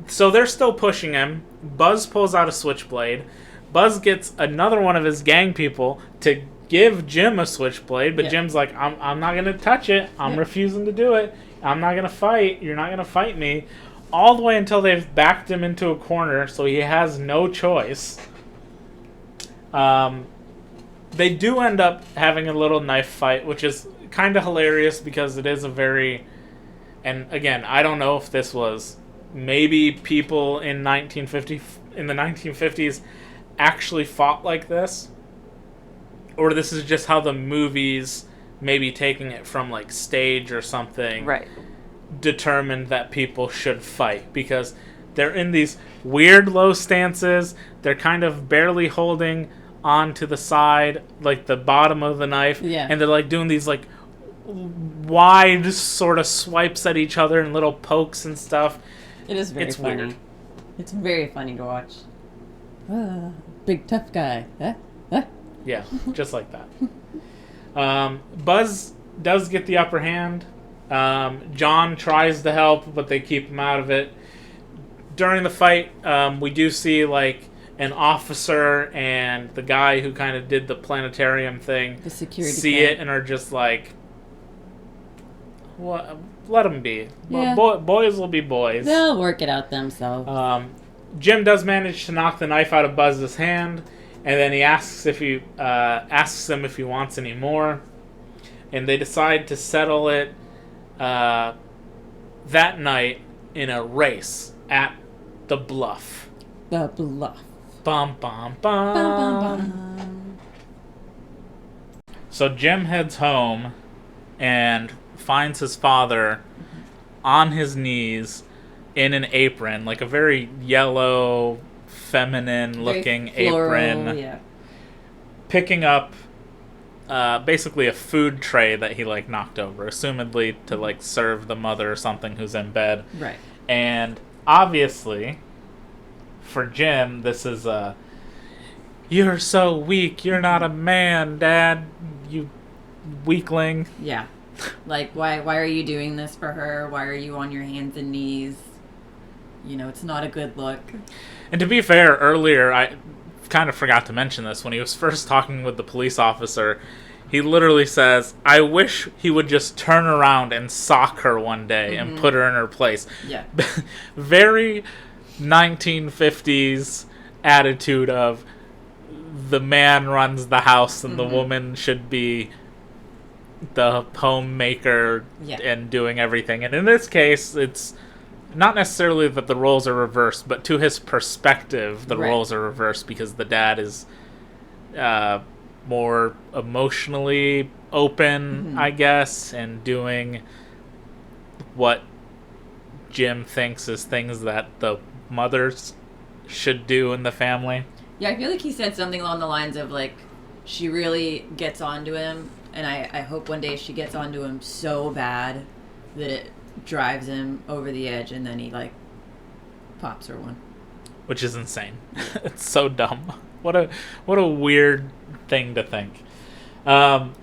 So they're still pushing him. Buzz pulls out a switchblade. Buzz gets another one of his gang people to give Jim a switchblade, but Jim's like, I'm not going to touch it. I'm refusing to do it. I'm not going to fight. You're not going to fight me. all the way until they've backed him into a corner, so he has no choice. They do end up having a little knife fight, which is kind of hilarious because it is a very... And again, I don't know if this was... Maybe people in the 1950s actually fought like this, or this is just how the movies, maybe taking it from like stage or something, Right. determined that people should fight, because they're in these weird low stances. They're kind of barely holding on to the side, like the bottom of the knife, Yeah. and they're like doing these like wide sort of swipes at each other and little pokes and stuff. It is very funny. Weird. It's very funny to watch. Big tough guy. Yeah, just like that. Buzz does get the upper hand. John tries to help, but they keep him out of it. During the fight, we do see like an officer and the guy who kind of did the planetarium thing The security see guy. it and are just like, "What? Let them be. Yeah. Boys will be boys." They'll work it out themselves. Jim does manage to knock the knife out of Buzz's hand, and then he asks him if he wants any more, and they decide to settle it that night in a race at the bluff. The bluff. Bum bum bum. Bum, bum, bum. So Jim heads home and finds his father on his knees in an apron, like a very yellow, feminine-looking Very floral, apron, yeah. picking up basically a food tray that he like knocked over, assumedly to like serve the mother or something who's in bed. Right. And obviously, for Jim, this is "You're so weak. You're not a man, Dad. You weakling." Yeah. Like, why are you doing this for her? Why are you on your hands and knees? You know, it's not a good look. And to be fair, earlier, I kind of forgot to mention this. When he was first talking with the police officer, he literally says, "I wish he would just turn around and sock her one day and put her in her place." Yeah. Very 1950s attitude of the man runs the house and the woman should be the homemaker and doing everything. And in this case, it's not necessarily that the roles are reversed, but to his perspective, the roles are reversed because the dad is more emotionally open, I guess, and doing what Jim thinks is things that the mothers should do in the family. Yeah, I feel like he said something along the lines of, like, she really gets onto him, and I hope one day she gets onto him so bad that it drives him over the edge, and then he, like, pops her one. Which is insane. It's so dumb. What a weird thing to think.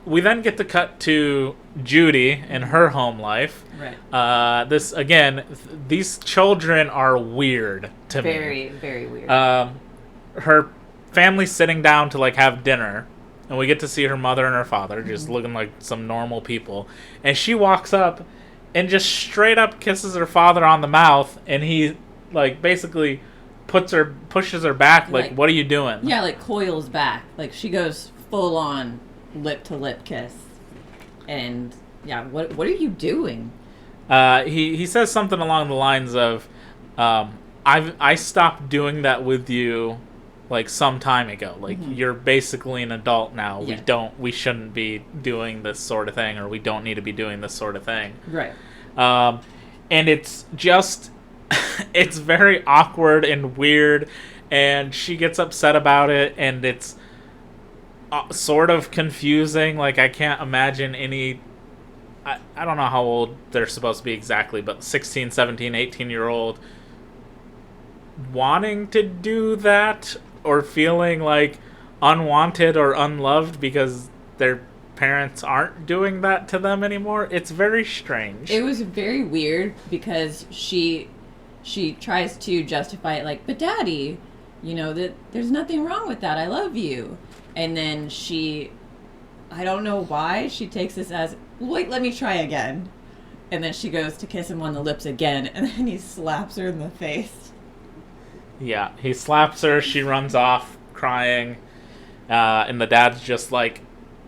We then get to cut to Judy in her home life. Right. This again, these children are weird to me. Very, very weird. Her family's sitting down to like have dinner, and we get to see her mother and her father just looking like some normal people. And she walks up and just straight up kisses her father on the mouth, and he like basically pushes her back like, "What are you doing?" Yeah, like coils back. Like she goes full on lip to lip kiss. And yeah, what are you doing? He says something along the lines of, I stopped doing that with you like some time ago. Like you're basically an adult now. Yeah. We shouldn't be doing this sort of thing, or we don't need to be doing this sort of thing. Right. And it's just it's very awkward and weird, and she gets upset about it, and it's sort of confusing. Like I can't imagine any I don't know how old they're supposed to be exactly, but 16, 17, 18-year-old wanting to do that or feeling like unwanted or unloved because their parents aren't doing that to them anymore. It's very strange. It was very weird because she tries to justify it like, "But Daddy, you know that there's nothing wrong with that. I love you." And then I don't know why she takes this as, "Wait, let me try again." And then she goes to kiss him on the lips again, and then he slaps her in the face. Yeah, he slaps her, she runs off crying, and the dad's just like,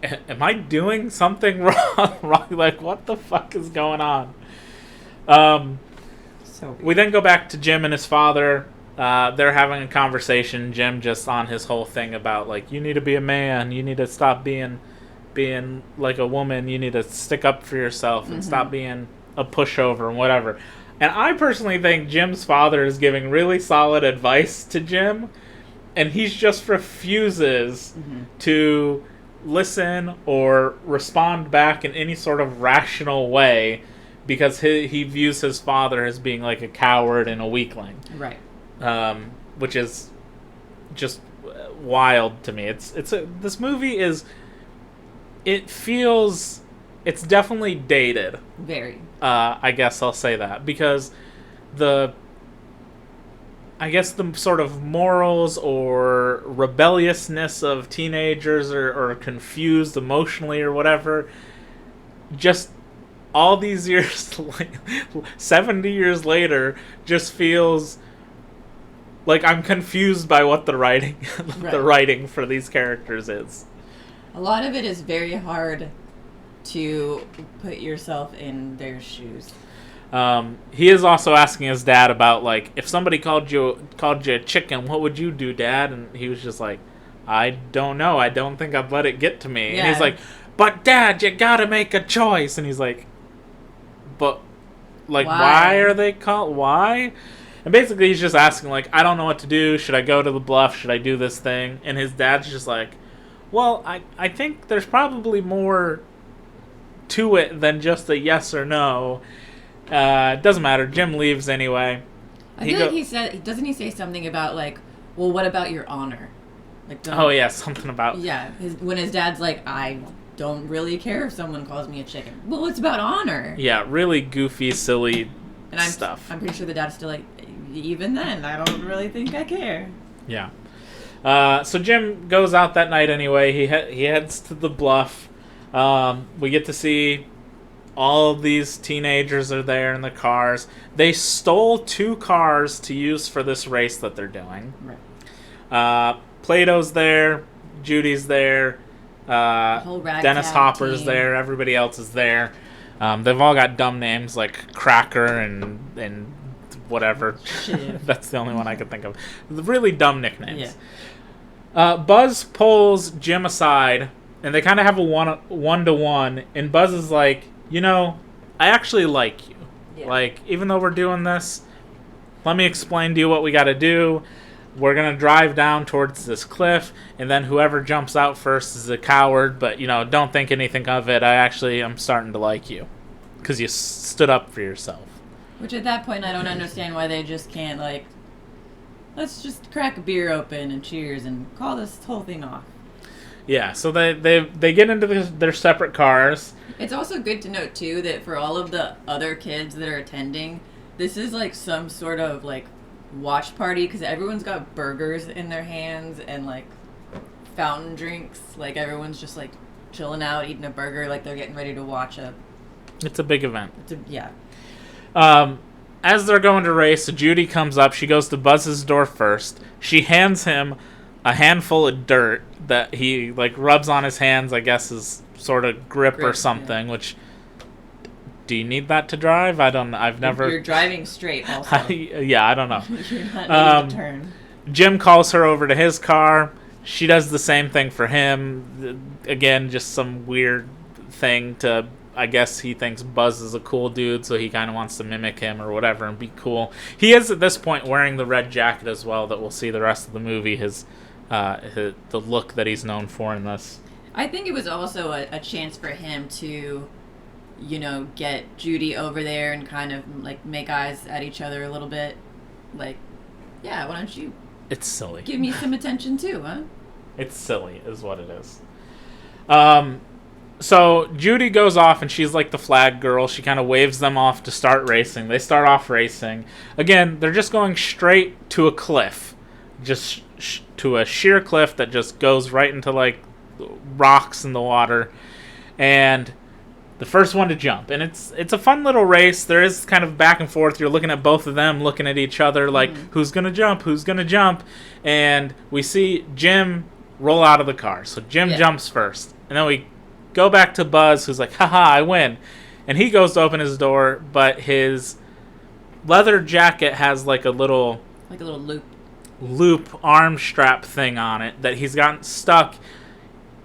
am I doing something wrong? Like, what the fuck is going on? So weird. We then go back to Jim and his father. They're having a conversation. Jim just on his whole thing about, like, you need to be a man. You need to stop being like a woman. You need to stick up for yourself and stop being a pushover and whatever. And I personally think Jim's father is giving really solid advice to Jim, and he just refuses to listen or respond back in any sort of rational way because he views his father as being like a coward and a weakling. Right. Which is just wild to me. This movie is, it feels, it's definitely dated. Very. I guess I'll say that because the sort of morals or rebelliousness of teenagers or confused emotionally or whatever, just all these years, 70 years later, just feels like I'm confused by what the writing, the writing for these characters is. A lot of it is very hard to put yourself in their shoes. He is also asking his dad about, like, if somebody called you a chicken, what would you do, Dad? And he was just like, I don't know. I don't think I'd let it get to me. Yeah. And he's like, but Dad, you gotta make a choice. And he's like, but, like, why are they called? Why? And basically he's just asking, like, I don't know what to do. Should I go to the bluff? Should I do this thing? And his dad's just like, well, I think there's probably more to it than just a yes or no. It doesn't matter. Jim leaves anyway. I feel like he said, doesn't he say something about, like, well, what about your honor? Like, oh yeah, something about, yeah. When his dad's like, I don't really care if someone calls me a chicken. Well, it's about honor. Yeah, really goofy, silly stuff. I'm pretty sure the dad's still like, even then, I don't really think I care. Yeah. So Jim goes out that night anyway. He heads to the bluff. We get to see all of these teenagers are there in the cars. They stole 2 cars to use for this race that they're doing. Right. Plato's there. Judy's there. Dennis Hopper's team. there. Everybody else is there. They've all got dumb names like Cracker and whatever. That's the only one I could think of. Really dumb nicknames. Yeah. Buzz pulls Jim aside, and they kind of have a one-to-one, and Buzz is like, you know, I actually like you. Yeah. Like, even though we're doing this, let me explain to you what we got to do. We're going to drive down towards this cliff, and then whoever jumps out first is a coward, but, you know, don't think anything of it. I'm starting to like you because you stood up for yourself. Which at that point, I don't understand why they just can't, like, let's just crack a beer open and cheers and call this whole thing off. Yeah, so they get into their separate cars. It's also good to note, too, that for all of the other kids that are attending, this is, like, some sort of, like, watch party, because everyone's got burgers in their hands and, like, fountain drinks. Like, everyone's just, like, chilling out, eating a burger, like they're getting ready to watch a... It's a big event. Yeah. As they're going to race, Judy comes up. She goes to Buzz's door first. She hands him a handful of dirt that he, like, rubs on his hands, I guess is sort of grip or something, yeah. Which... Do you need that to drive? I've never... You're driving straight also. I don't know. You're not needing to turn. Jim calls her over to his car. She does the same thing for him. Again, just some weird thing to... I guess he thinks Buzz is a cool dude, so he kind of wants to mimic him or whatever and be cool. He is, at this point, wearing the red jacket as well that we'll see the rest of the movie, the look that he's known for in this. I think it was also a chance for him to... you know, get Judy over there and kind of, like, make eyes at each other a little bit. Like, yeah, why don't you... It's silly. Give me some attention, too, huh? It's silly, is what it is. So, Judy goes off, and she's, like, the flag girl. She kind of waves them off to start racing. They start off racing. Again, they're just going straight to a cliff. Just to a sheer cliff that just goes right into, like, rocks in the water. And... the first one to jump. And it's a fun little race. There is kind of back and forth. You're looking at both of them, looking at each other like, who's going to jump? Who's going to jump? And we see Jim roll out of the car. So Jim jumps first. And then we go back to Buzz, who's like, haha, I win. And he goes to open his door, but his leather jacket has like a little loop arm strap thing on it that he's gotten stuck,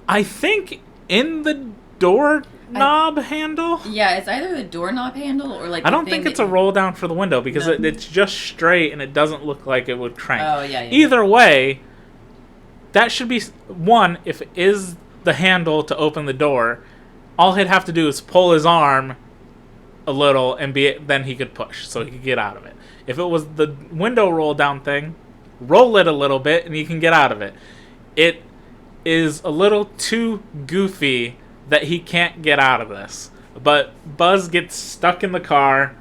I think, in the doorknob handle. Yeah, it's either the doorknob handle or like. I don't think it's a roll down for the window because it's just straight and it doesn't look like it would crank. Oh yeah. Either way, that should be one. If it is the handle to open the door, all he'd have to do is pull his arm a little and then he could push, so he could get out of it. If it was the window roll down thing, roll it a little bit and you can get out of it. It is a little too goofy that he can't get out of this. But Buzz gets stuck in the car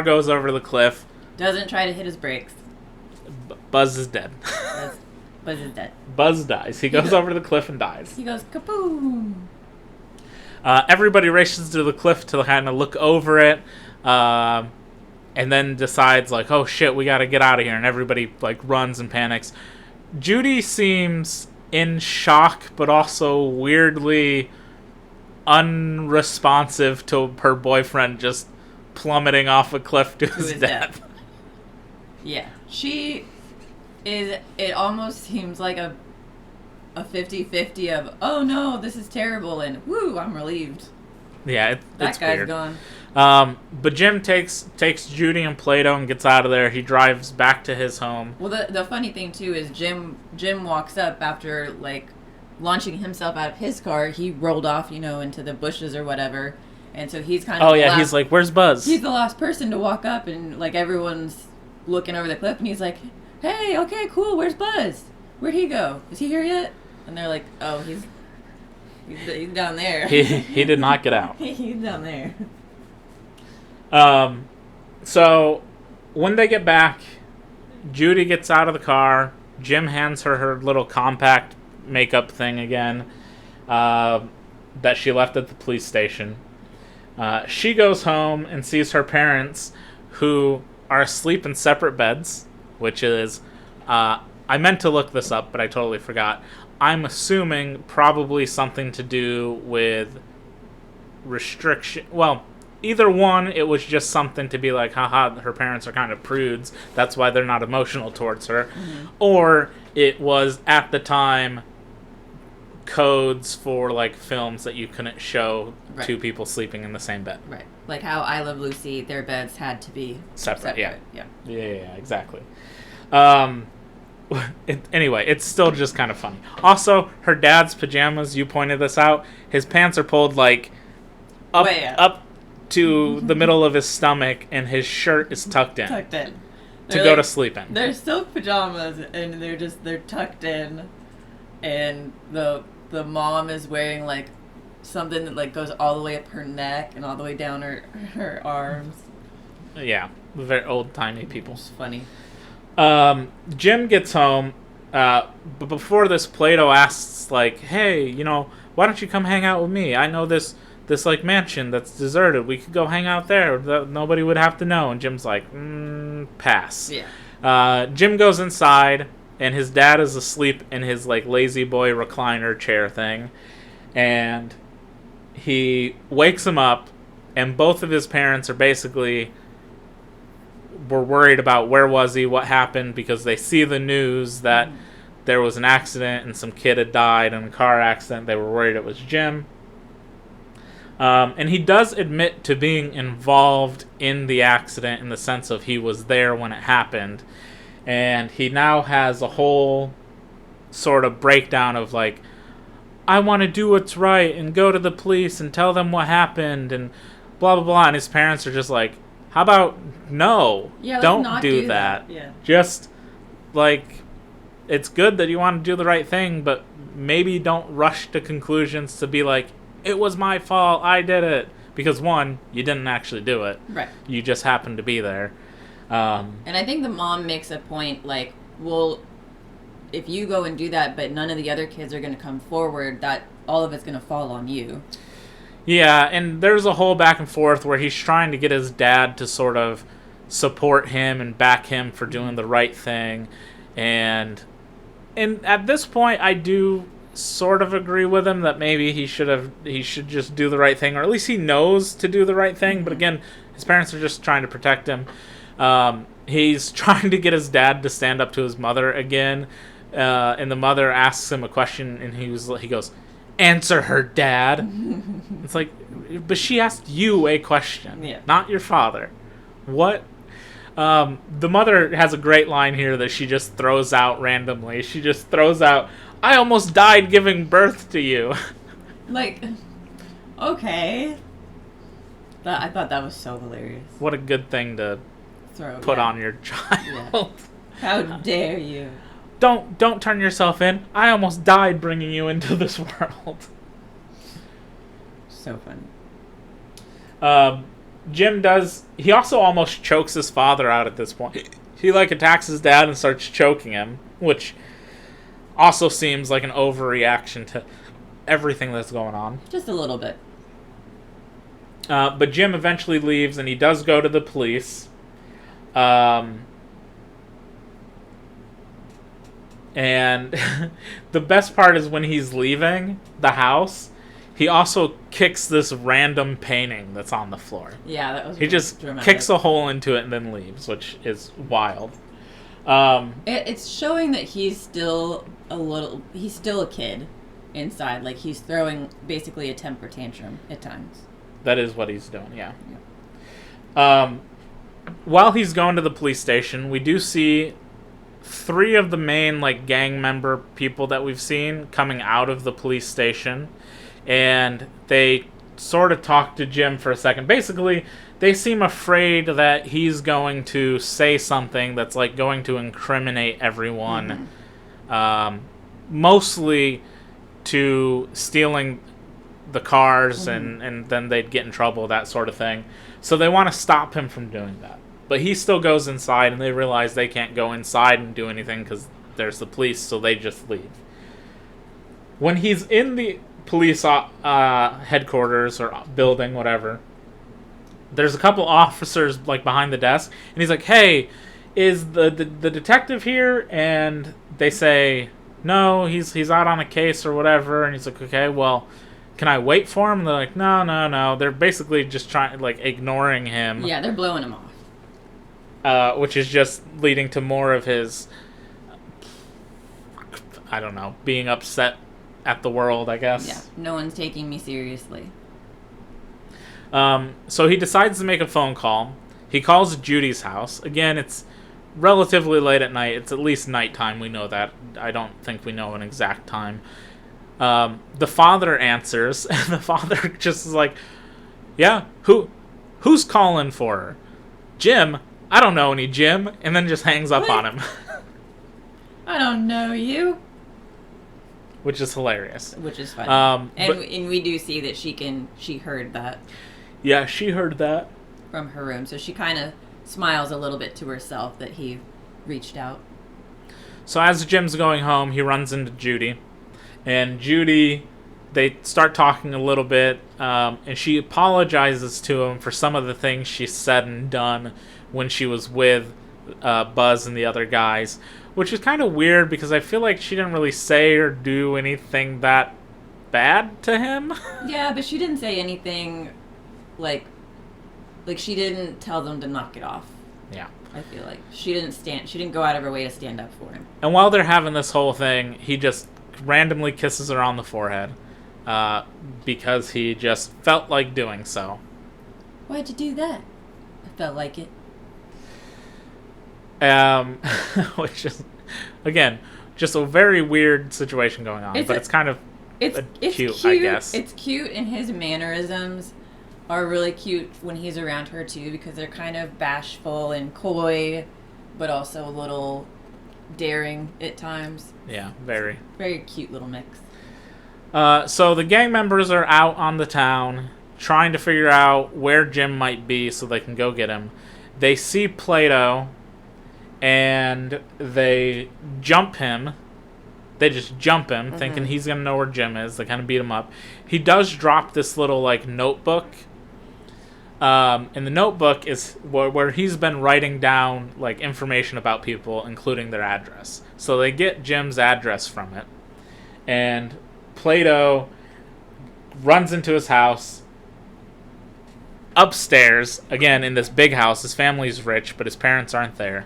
goes over the cliff. Doesn't try to hit his brakes. Buzz is dead. Buzz is dead. Buzz dies. He goes over the cliff and dies. He goes kaboom. Everybody races to the cliff to kind of look over it. And then decides, like, oh shit, we gotta get out of here. And everybody, like, runs and panics. Judy seems in shock, but also weirdly unresponsive to her boyfriend just plummeting off a cliff to his death. Yeah. She is, it almost seems like a 50-50 of, oh no, this is terrible, and woo, I'm relieved. Yeah, that guy's weird. Gone. But Jim takes Judy and Plato and gets out of there. He drives back to his home. Well, the funny thing too is Jim walks up after like launching himself out of his car. He rolled off, into the bushes or whatever, and so he's kind of he's like, "Where's Buzz?" He's the last person to walk up, and like everyone's looking over the cliff, and he's like, "Hey, okay, cool. Where's Buzz? Where'd he go? Is he here yet?" And they're like, "Oh, he's down there." He did not get out. He's down there. So when they get back, Judy gets out of the car. Jim hands her little compact makeup thing again that she left at the police station. She goes home and sees her parents, who are asleep in separate beds, which is, I meant to look this up, but I totally forgot. I'm assuming probably something to do with restriction. Well, either one, it was just something to be like, haha, her parents are kind of prudes. That's why they're not emotional towards her. Mm-hmm. Or it was, at the time, codes for, like, films that you couldn't show two people sleeping in the same bed. Right. Like how I Love Lucy, their beds had to be separate. Yeah, exactly. Anyway, it's still just kind of funny. Also, her dad's pajamas, you pointed this out, his pants are pulled, like, up to the middle of his stomach, and his shirt is tucked in. To go to sleep in. They're still pajamas, and they're tucked in, and the mom is wearing, like, something that, like, goes all the way up her neck and all the way down her arms. Yeah, very old-timey people. It's funny. Jim gets home, but before this, Plato asks, like, hey, why don't you come hang out with me? I know this like mansion that's deserted. We could go hang out there. Nobody would have to know. And Jim's like, pass. Yeah. Jim goes inside, and his dad is asleep in his, like, lazy boy recliner chair thing. And he wakes him up, and both of his parents are basically were worried about where was he, what happened, because they see the news that there was an accident and some kid had died in a car accident. They were worried it was Jim. And he does admit to being involved in the accident in the sense of he was there when it happened. And he now has a whole sort of breakdown of, like, I want to do what's right and go to the police and tell them what happened and blah, blah, blah. And his parents are just like, how about no? Yeah, don't do that. Yeah. Just, like, it's good that you want to do the right thing, but maybe don't rush to conclusions to be like, it was my fault, I did it. Because, one, you didn't actually do it. Right. You just happened to be there. And I think the mom makes a point, like, well, if you go and do that, but none of the other kids are going to come forward, that all of it's going to fall on you. Yeah, and there's a whole back and forth where he's trying to get his dad to sort of support him and back him for doing the right thing. And at this point, I do sort of agree with him that maybe he should just do the right thing, or at least he knows to do the right thing. But again, his parents are just trying to protect him. He's trying to get his dad to stand up to his mother again, and the mother asks him a question, and he goes, "Answer her, Dad." It's like, but she asked you a question, not your father. What? The mother has a great line here that she just throws out randomly. She just throws out, "I almost died giving birth to you." Like, okay. I thought that was so hilarious. What a good thing to put on your child. Yeah. How dare you? Don't turn yourself in. I almost died bringing you into this world. So funny. Jim he also almost chokes his father out at this point. He attacks his dad and starts choking him, which also seems like an overreaction to everything that's going on. Just a little bit. But Jim eventually leaves, and he does go to the police. And the best part is when he's leaving the house, he also kicks this random painting that's on the floor. Yeah, that was. He just dramatic. Kicks a hole into it and then leaves, which is wild. It's showing that he's still a kid inside. Like, he's throwing basically a temper tantrum at times. That is what he's doing, yeah. While he's going to the police station, we do see 3 of the main gang member people that we've seen coming out of the police station, and they sort of talk to Jim for a second. Basically, they seem afraid that he's going to say something that's going to incriminate everyone, mostly to stealing the cars, and then they'd get in trouble, that sort of thing. So they want to stop him from doing that. But he still goes inside, and they realize they can't go inside and do anything because there's the police, so they just leave. When he's in the police headquarters or building, whatever, there's a couple officers behind the desk, and he's like, "Hey, is the detective here?" And they say, "No, he's out on a case or whatever." And he's like, "Okay, well, can I wait for him?" And they're like, No. They're basically just trying, ignoring him. Yeah, they're blowing him off. Which is just leading to more of his, I don't know, being upset at the world, I guess. Yeah, no one's taking me seriously. So he decides to make a phone call. He calls Judy's house. Again, it's relatively late at night. It's at least nighttime, we know that. I don't think we know an exact time. The father answers, and the father just is like, "Yeah, who's calling for her?" "Jim. I don't know any Jim," and then just hangs up on him. I don't know you. Which is hilarious. Which is funny. And we do see that she heard that. Yeah, she heard that. From her room, so she kind of smiles a little bit to herself that he reached out. So as Jim's going home, he runs into Judy. And Judy, they start talking a little bit, and she apologizes to him for some of the things she said and done when she was with Buzz and the other guys, which is kind of weird because I feel like she didn't really say or do anything that bad to him. Yeah, but she didn't say anything like she didn't tell them to knock it off. Yeah. I feel like she didn't go out of her way to stand up for him. And while they're having this whole thing, he just randomly kisses her on the forehead because he just felt like doing so. Why'd you do that? I felt like it. Which is, again, just a very weird situation going on, but it's kind of it's cute, I guess. It's cute, and his mannerisms are really cute when he's around her too, because they're kind of bashful and coy, but also a little daring at times. Yeah, very. Very cute little mix. So the gang members are out on the town trying to figure out where Jim might be so they can go get him. They see Plato, and they jump him They just jump him, thinking he's going to know where Jim is. They kind of beat him up. He does drop this little, like, notebook. And the notebook is where he's been writing down, like, information about people, including their address. So they get Jim's address from it. And Plato runs into his house. Upstairs, again, in this big house. His family's rich, but his parents aren't there.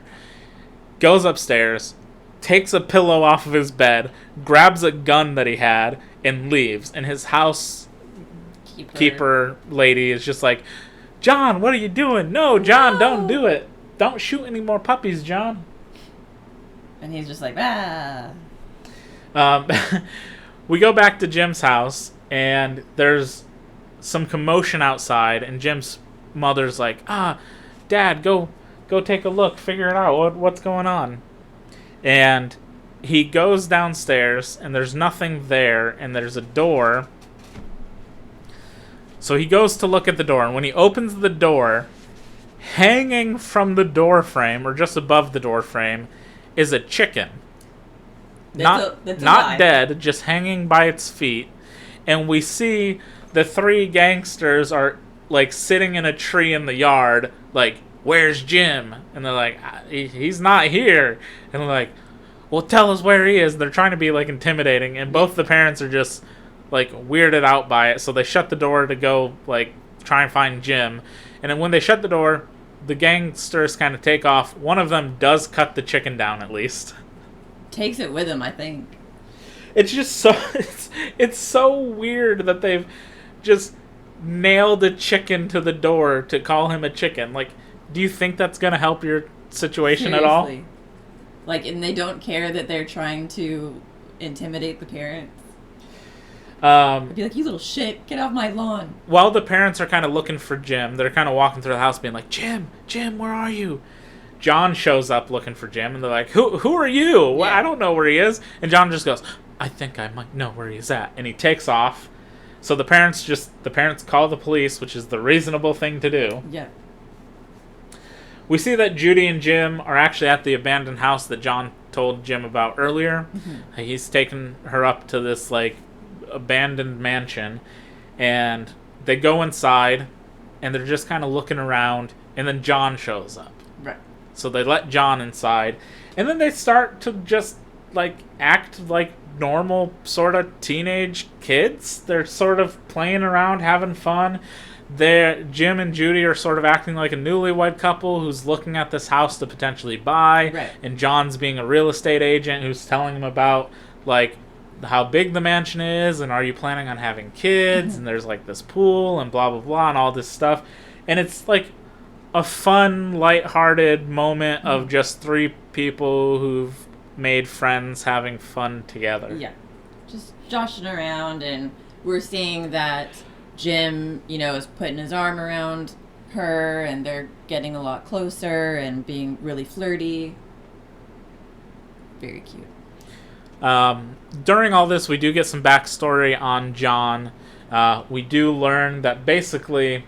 Goes upstairs, takes a pillow off of his bed, grabs a gun that he had, and leaves. And his housekeeper lady is just like, John, what are you doing? No, John, don't do it. Don't shoot any more puppies, John. And he's just like, ah. We go back to Jim's house, and there's some commotion outside, and Jim's mother's like, Dad, go take a look, figure it out, what's going on. And he goes downstairs, and there's nothing there, and there's a door. So he goes to look at the door, and when he opens the door, hanging from the door frame, or just above the door frame, is a chicken. Not dead, just hanging by its feet. And we see the three gangsters are, like, sitting in a tree in the yard, like, where's Jim? And they're like, he's not here. And they're like, well, tell us where he is. They're trying to be, like, intimidating. And both the parents are just, like, weirded out by it. So they shut the door to go, like, try and find Jim. And then when they shut the door, the gangsters kind of take off. One of them does cut the chicken down, at least. Takes it with him, I think. It's just so... It's so weird that they've just nailed a chicken to the door to call him a chicken. Like, do you think that's going to help your situation at all? Like, and they don't care that they're trying to intimidate the parents? I'd be like, you little shit, get off my lawn. While the parents are kind of looking for Jim, they're kind of walking through the house being like, Jim, where are you? John shows up looking for Jim, and they're like, who are you? Well, I don't know where he is. And John just goes, I think I might know where he's at. And he takes off. So the parents call the police, which is the reasonable thing to do. Yeah. We see that Judy and Jim are actually at the abandoned house that John told Jim about earlier. Mm-hmm. He's taken her up to this, like, abandoned mansion, and they go inside, and they're just kind of looking around, and then John shows up. Right. So they let John inside, and then they start to just, like, act like normal sort of teenage kids. They're sort of playing around, having fun. Jim and Judy are sort of acting like a newlywed couple who's looking at this house to potentially buy. Right. And John's being a real estate agent who's telling him about, like, how big the mansion is, and are you planning on having kids, and there's, like, this pool, and blah, blah, blah, and all this stuff. And it's, like, a fun, lighthearted moment of just three people who've made friends having fun together. Yeah. Just joshing around, and we're seeing that Jim, is putting his arm around her, and they're getting a lot closer and being really flirty. Very cute. During all this, we do get some backstory on John. We do learn that basically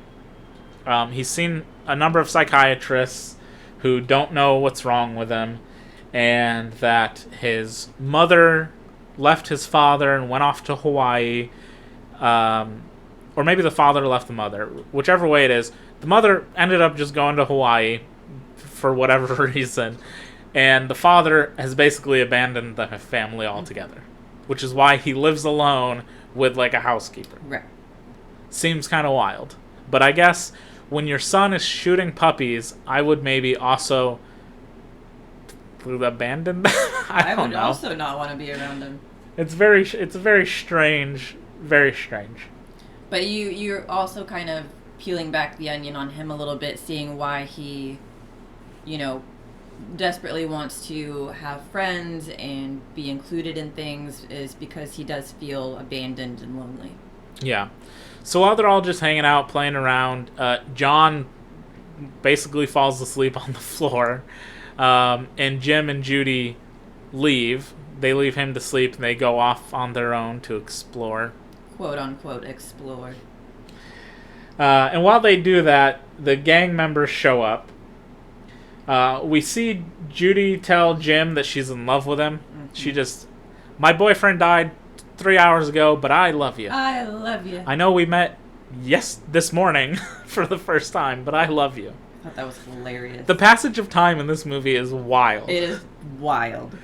he's seen a number of psychiatrists who don't know what's wrong with him, and that his mother left his father and went off to Hawaii. Or maybe the father left the mother. Whichever way it is, the mother ended up just going to Hawaii for whatever reason. And the father has basically abandoned the family altogether. Which is why he lives alone with, like, a housekeeper. Right. Seems kind of wild. But I guess when your son is shooting puppies, I would maybe also abandon them. I would also not want to be around him. It's very strange. Very strange. But you're also kind of peeling back the onion on him a little bit, seeing why he, desperately wants to have friends and be included in things, is because he does feel abandoned and lonely. Yeah. So while they're all just hanging out, playing around, John basically falls asleep on the floor, and Jim and Judy leave. They leave him to sleep, and they go off on their own to explore. Quote unquote explore. And while they do that, the gang members show up. We see Judy tell Jim that she's in love with him. Mm-hmm. She just my boyfriend died 3 hours ago, but I love you. I love you. I know we met this morning for the first time, but I love you. I thought that was hilarious. The passage of time in this movie is wild. It is wild.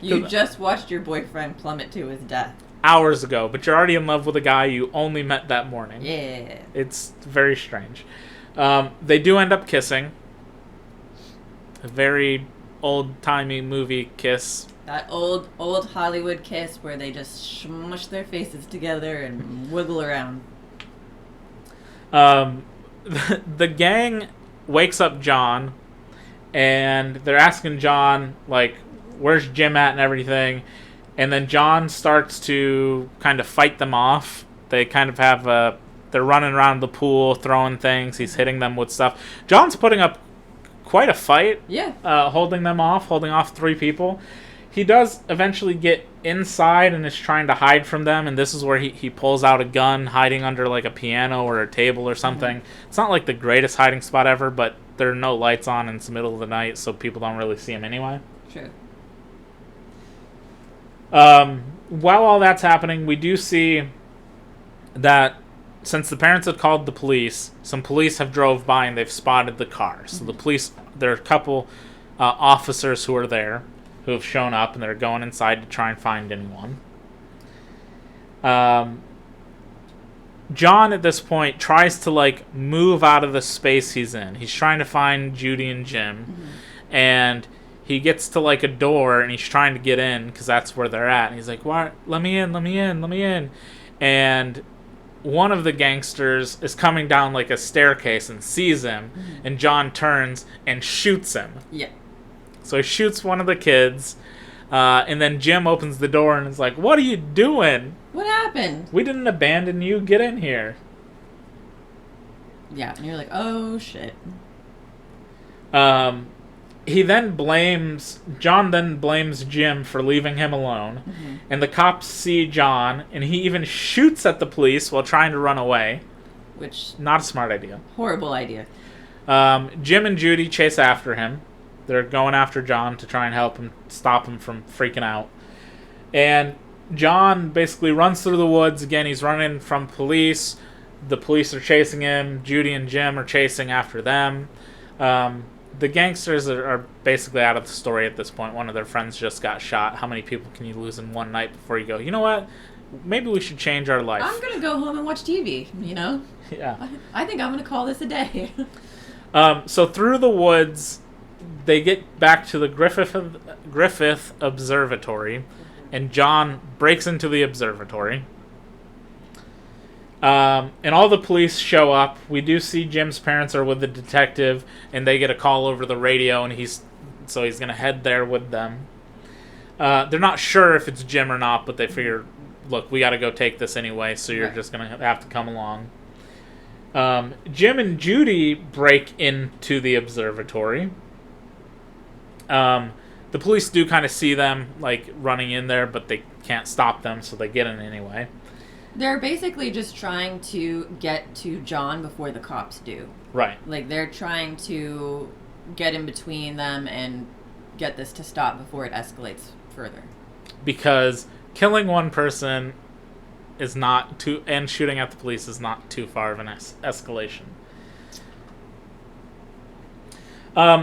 You just watched your boyfriend plummet to his death. Hours ago, but you're already in love with a guy you only met that morning. Yeah. It's very strange. They do end up kissing. A very old-timey movie kiss. That old Hollywood kiss where they just smush their faces together and wiggle around. The gang wakes up John, and they're asking John, like, where's Jim at and everything. And then John starts to kind of fight them off. They kind of have they're running around the pool, throwing things. He's hitting them with stuff. John's putting up quite a fight. Yeah. Holding off 3 people. He does eventually get inside and is trying to hide from them. And this is where he pulls out a gun, hiding under like a piano or a table or something. Mm-hmm. It's not like the greatest hiding spot ever, but there are no lights on and it's the middle of the night, so people don't really see him anyway. True. While all that's happening, we do see that since the parents had called the police, some police have drove by and they've spotted the car. So the police, there are a couple officers who are there who have shown up, and they're going inside to try and find anyone. John, at this point, tries to, like, move out of the space he's in. He's trying to find Judy and Jim, and he gets to, like, a door, and he's trying to get in, because that's where they're at. And he's like, "What? Let me in, let me in, let me in." And one of the gangsters is coming down, like, a staircase and sees him, and John turns and shoots him. Yeah. So he shoots one of the kids, and then Jim opens the door and is like, "What are you doing? What happened? We didn't abandon you. Get in here." Yeah, and you're like, oh, shit. John then blames Jim for leaving him alone, and the cops see John, and he even shoots at the police while trying to run away. Which... Not a smart idea. Horrible idea. Jim and Judy chase after him. They're going after John to try and help him, stop him from freaking out. And John basically runs through the woods. Again, he's running from police. The police are chasing him. Judy and Jim are chasing after them. The gangsters are basically out of the story at this point. One of their friends just got shot. How many people can you lose in one night before you go, you know what? Maybe we should change our life. I'm going to go home and watch TV, you know? Yeah. I think I'm going to call this a day. So through the woods, they get back to the Griffith Observatory, and John breaks into the observatory. And all the police show up. We do see Jim's parents are with the detective, and they get a call over the radio, and he's going to head there with them. They're not sure if it's Jim or not, but they figure, look, we got to go take this anyway, so you're just going to have to come along. Jim and Judy break into the observatory. The police do kind of see them, like, running in there, but they can't stop them, so they get in anyway. They're basically just trying to get to John before the cops do. Right. Like, they're trying to get in between them and get this to stop before it escalates further. Because killing one person is not too... and shooting at the police is not too far of an escalation.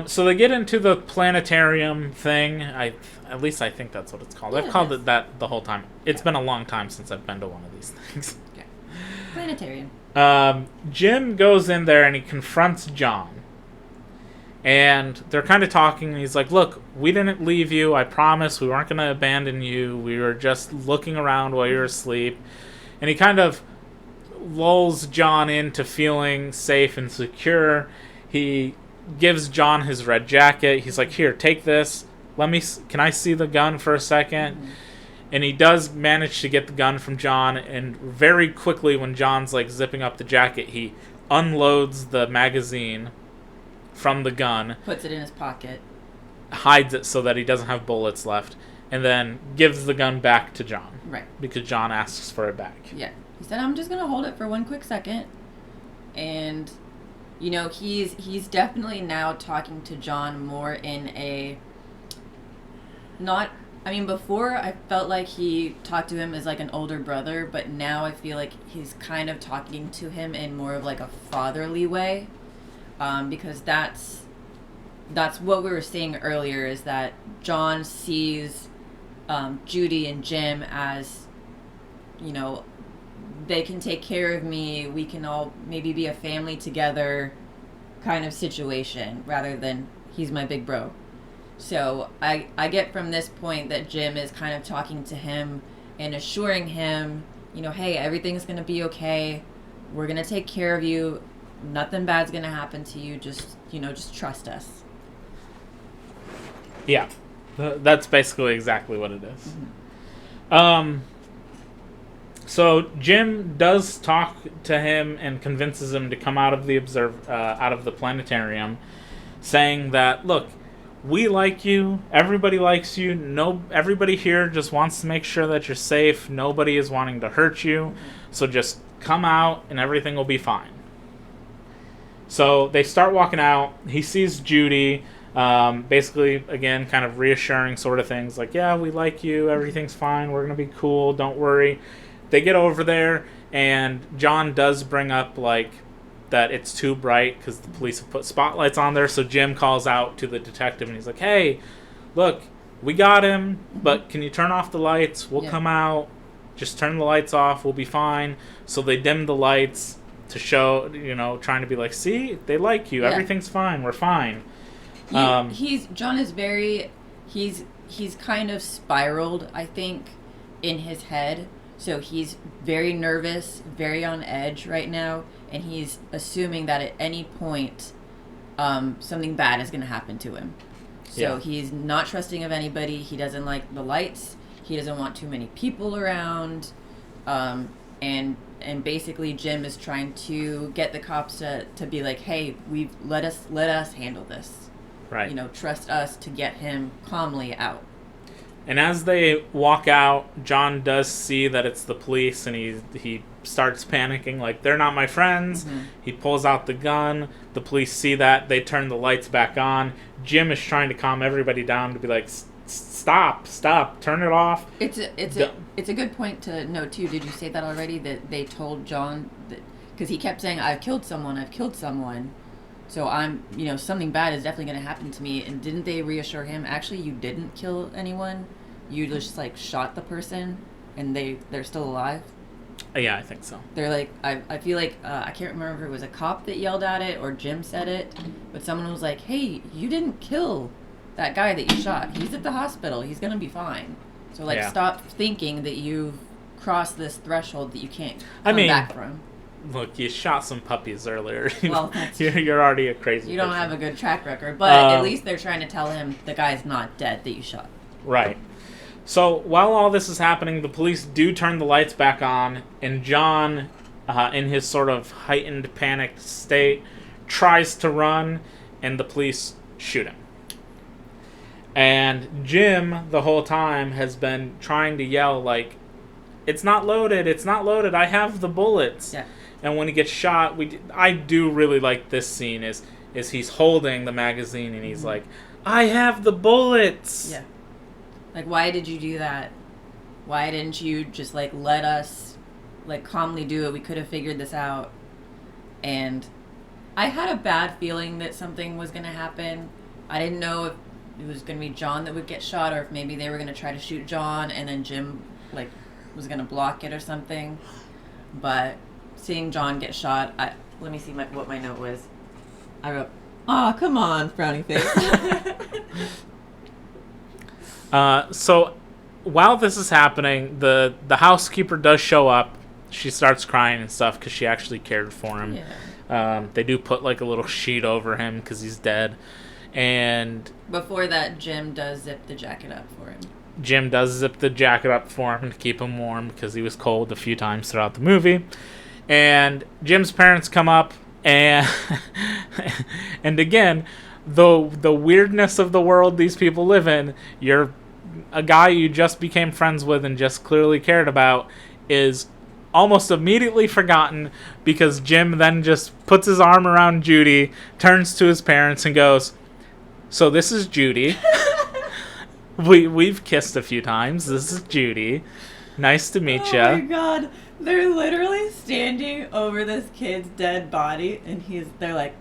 So they get into the planetarium thing. At least I think that's what it's called. I've called it that the whole time. It's been a long time since I've been to one of these things. Yeah. Planetarium. Jim goes in there and he confronts John. And they're kind of talking, and he's like, look, we didn't leave you. I promise we weren't going to abandon you. We were just looking around while you were asleep. And he kind of lulls John into feeling safe and secure. He gives John his red jacket. He's like, here, take this. Can I see the gun for a second? Mm-hmm. And he does manage to get the gun from John, and very quickly when John's like zipping up the jacket, he unloads the magazine from the gun. Puts it in his pocket. Hides it so that he doesn't have bullets left, and then gives the gun back to John. Right. Because John asks for it back. Yeah. He said, I'm just going to hold it for one quick second. And... you know, he's definitely now talking to John more in a not I mean, before I felt like he talked to him as like an older brother, but now I feel like he's kind of talking to him in more of like a fatherly way, because that's what we were saying earlier, is that John sees Judy and Jim as, you know, they can take care of me, we can all maybe be a family together kind of situation, rather than he's my big bro. So I get from this point that Jim is kind of talking to him and assuring him, you know, hey, everything's going to be okay. We're going to take care of you. Nothing bad's going to happen to you. Just, you know, just trust us. Yeah. That's basically exactly what it is. Mm-hmm. So Jim does talk to him and convinces him to come out of the out of the planetarium, saying that, look, we like you. Everybody likes you. No, everybody here just wants to make sure that you're safe. Nobody is wanting to hurt you. So just come out and everything will be fine. So they start walking out. He sees Judy, basically, again, kind of reassuring sort of things. Like, yeah, we like you. Everything's fine. We're going to be cool. Don't worry. They get over there, and John does bring up, like, that it's too bright because the police have put spotlights on there. So Jim calls out to the detective and he's like, hey, look, we got him, but can you turn off the lights? We'll come out. Just turn the lights off. We'll be fine. So they dim the lights to show, you know, trying to be like, see, they like you. Everything's fine. We're fine. John is very, he's kind of spiraled, I think, in his head. So he's very nervous, very on edge right now, and he's assuming that at any point something bad is going to happen to him. So he's not trusting of anybody. He doesn't like the lights. He doesn't want too many people around. And basically Jim is trying to get the cops to be like, hey, let us handle this. Right. You know, trust us to get him calmly out. And as they walk out, John does see that it's the police, and he starts panicking, like, they're not my friends. Mm-hmm. He pulls out the gun. The police see that. They turn the lights back on. Jim is trying to calm everybody down to be like, stop, turn it off. It's a good point to note, too. Did you say that already, that they told John that, because he kept saying, I've killed someone. So I'm, you know, something bad is definitely going to happen to me. And didn't they reassure him, actually, you didn't kill anyone? You just, like, shot the person, and they're still alive? Yeah, I think so. They're like, I feel like, I can't remember if it was a cop that yelled at it or Jim said it, but someone was like, hey, you didn't kill that guy that you shot. He's at the hospital. He's going to be fine. So, like, stop thinking that you've crossed this threshold that you can't come back from. Look, you shot some puppies earlier. Well, you're already a crazy You don't person. have a good track record, but at least they're trying to tell him the guy's not dead that you shot. Right. So while all this is happening, the police do turn the lights back on, and John, in his sort of heightened, panicked state, tries to run, and the police shoot him. And Jim, the whole time, has been trying to yell, like, it's not loaded, I have the bullets. Yeah. And when he gets shot, I do really like this scene, is he's holding the magazine, and he's like, I have the bullets! Yeah. Like, why did you do that? Why didn't you just, like, let us, like, calmly do it? We could have figured this out. And I had a bad feeling that something was going to happen. I didn't know if it was going to be John that would get shot, or if maybe they were going to try to shoot John and then Jim, like, was going to block it or something. But seeing John get shot, let me see what my note was. I wrote, "Aw, come on, frowny face." So while this is happening, the housekeeper does show up. She starts crying and stuff because she actually cared for him. Yeah. They do put like a little sheet over him because he's dead. And before that, Jim does zip the jacket up for him. Jim does zip the jacket up for him to keep him warm because he was cold a few times throughout the movie. And Jim's parents come up, and and again, the weirdness of the world these people live in, you're a guy you just became friends with and just clearly cared about is almost immediately forgotten because Jim then just puts his arm around Judy, turns to his parents and goes, so this is Judy. we've kissed a few times. This is Judy. Nice to meet Oh my you. god. They're literally standing over this kid's dead body, and they're like,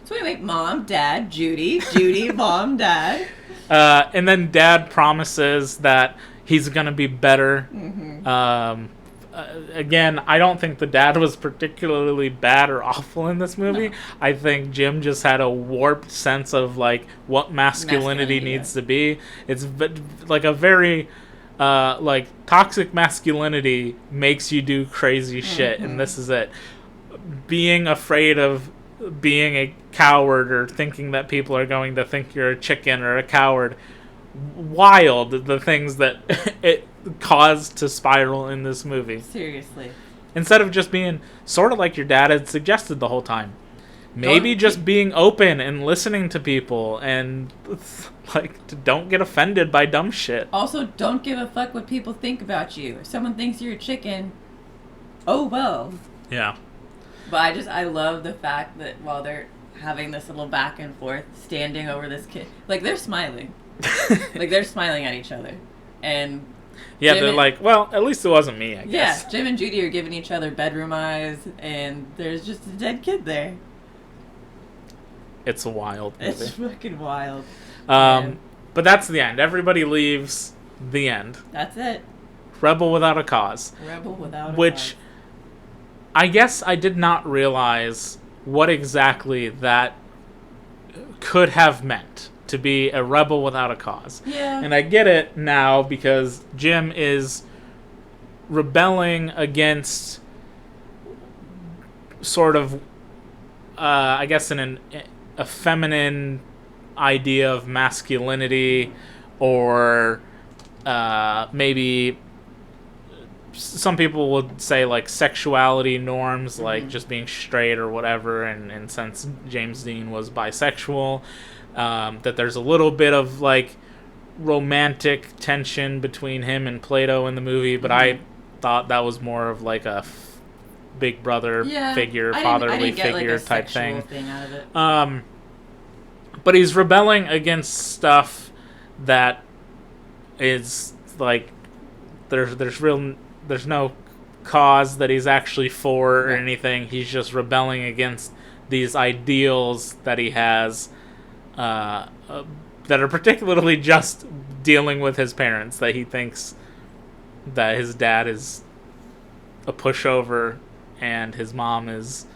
so wait, Mom, Dad, Judy, Mom, Dad. And then Dad promises that he's gonna be better. Again, I don't think the dad was particularly bad or awful in this movie. No. I think Jim just had a warped sense of like what masculinity needs to be. It's like a very like toxic masculinity makes you do crazy shit, and this is it. Being afraid of being a coward or thinking that people are going to think you're a chicken or a coward. Wild, the things that it caused to spiral in this movie. Seriously. Instead of just being sort of like your dad had suggested the whole time. Maybe just being open and listening to people and like don't get offended by dumb shit. Also, don't give a fuck what people think about you. If someone thinks you're a chicken, oh well. Yeah. But I love the fact that while they're having this little back and forth, standing over this kid, like they're smiling. Like they're smiling at each other. And yeah, they're like, well, at least it wasn't me, I guess. Yeah, Jim and Judy are giving each other bedroom eyes, and there's just a dead kid there. It's a wild movie. It's fucking wild. But that's the end. Everybody leaves. The end. That's it. Rebel without a cause. Rebel without a Which cause. I guess I did not realize what exactly that could have meant. To be a rebel without a cause. Yeah. And I get it now because Jim is rebelling against sort of, I guess, a feminine idea of masculinity, or maybe some people would say like sexuality norms, like just being straight or whatever, and since James Dean was bisexual, that there's a little bit of like romantic tension between him and Plato in the movie, but I thought that was more of like a big brother figure, fatherly figure like type thing. Out of it. But he's rebelling against stuff that is like there's no cause that he's actually for or anything. He's just rebelling against these ideals that he has. That are particularly just dealing with his parents, that he thinks that his dad is a pushover and his mom is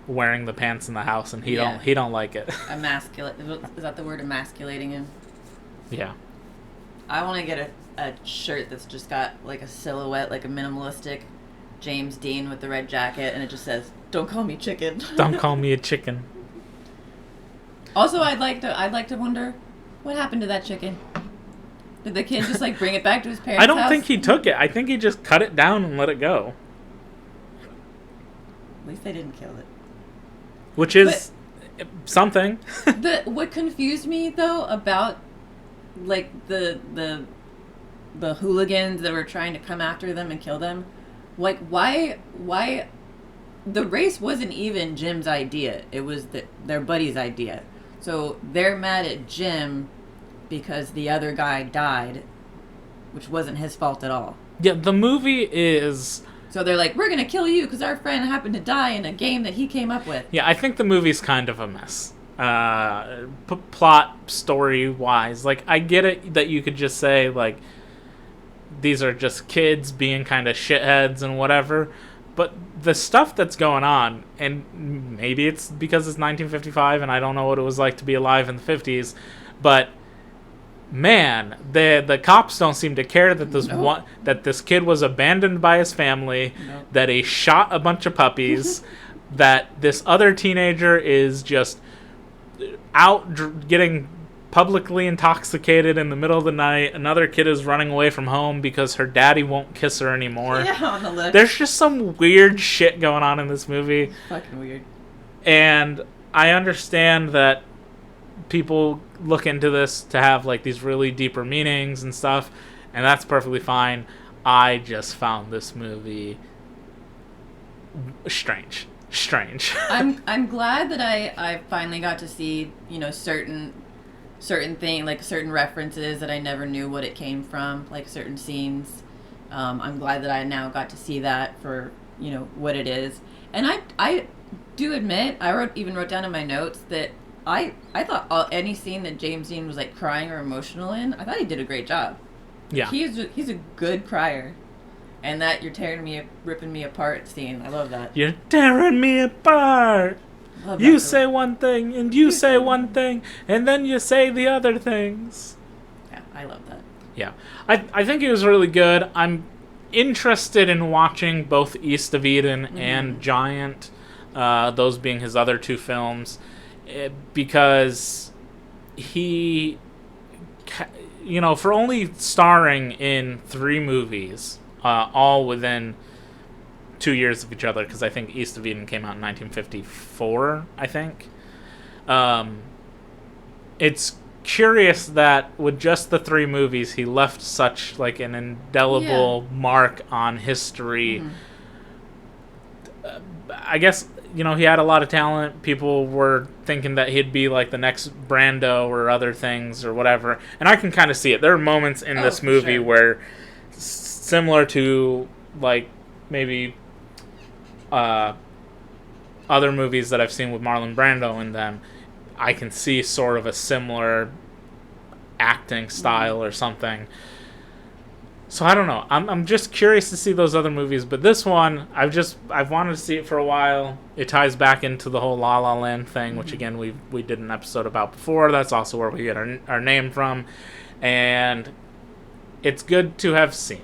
wearing the pants in the house, and he don't like it. Emasculate. Is that the word, emasculating him? Yeah. I want to get a shirt that's just got like a silhouette, like a minimalistic James Dean with the red jacket, and it just says, "Don't call me chicken." Don't call me a chicken. Also, I'd like to wonder what happened to that chicken. Did the kid just like bring it back to his parents' I don't house? think he took it. I think he just cut it down and let it go. At least they didn't kill it. Which is something. What confused me though about like the hooligans that were trying to come after them and kill them, like why the race wasn't even Jim's idea. It was their buddy's idea. So they're mad at Jim because the other guy died, which wasn't his fault at all. Yeah, the movie is... So they're like, we're going to kill you because our friend happened to die in a game that he came up with. Yeah, I think the movie's kind of a mess. Plot, story-wise. Like, I get it that you could just say, like, these are just kids being kind of shitheads and whatever. But the stuff that's going on, and maybe it's because it's 1955 and I don't know what it was like to be alive in the 50s, but man, the cops don't seem to care that this kid was abandoned by his family, that he shot a bunch of puppies, that this other teenager is just out getting publicly intoxicated in the middle of the night. Another kid is running away from home because her daddy won't kiss her anymore. Yeah, on the list. There's just some weird shit going on in this movie. Fucking weird. And I understand that people look into this to have like these really deeper meanings and stuff, and that's perfectly fine. I just found this movie strange. I'm glad that I finally got to see, certain certain like certain references that I never knew what it came from, like certain scenes. I'm glad that I now got to see that for, what it is. And I do admit, I even wrote down in my notes that I thought any scene that James Dean was like crying or emotional in, I thought he did a great job. Yeah. He's a good crier. And that "you're ripping me apart" scene, I love that. You're tearing me apart. You say one thing, and you say one thing, and then you say the other things. Yeah, I love that. Yeah. I think it was really good. I'm interested in watching both East of Eden and Giant, those being his other two films, because he, for only starring in 3 movies, all within 2 years of each other, because I think East of Eden came out in 1954, I think. It's curious that with just the 3 movies, he left such like an indelible mark on history. I guess, he had a lot of talent. People were thinking that he'd be like the next Brando or other things or whatever. And I can kind of see it. There are moments in this movie where, similar to like maybe other movies that I've seen with Marlon Brando in them, I can see sort of a similar acting style or something. So I don't know. I'm just curious to see those other movies, but this one I've wanted to see it for a while. It ties back into the whole La La Land thing, which again we did an episode about before. That's also where we get our name from, and it's good to have seen.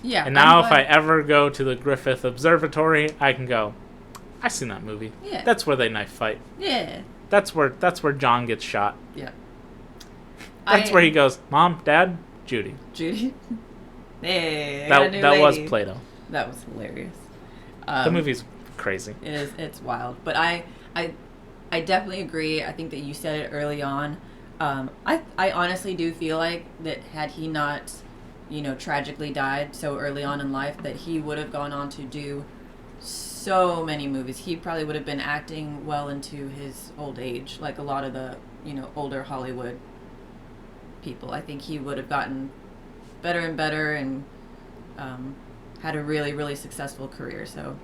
Yeah. And now if I ever go to the Griffith Observatory, I can go, I've seen that movie. Yeah. That's where they knife fight. Yeah. That's where John gets shot. Yeah. That's where he goes, Mom, Dad, Judy. Judy. Hey, that was Plato. That was hilarious. The movie's crazy. It is. It's wild. But I definitely agree. I think that you said it early on. I honestly do feel like that had he not, tragically died so early on in life, that he would have gone on to do so many movies. He probably would have been acting well into his old age, like a lot of the, older Hollywood people. I think he would have gotten better and better and had a really, really successful career. So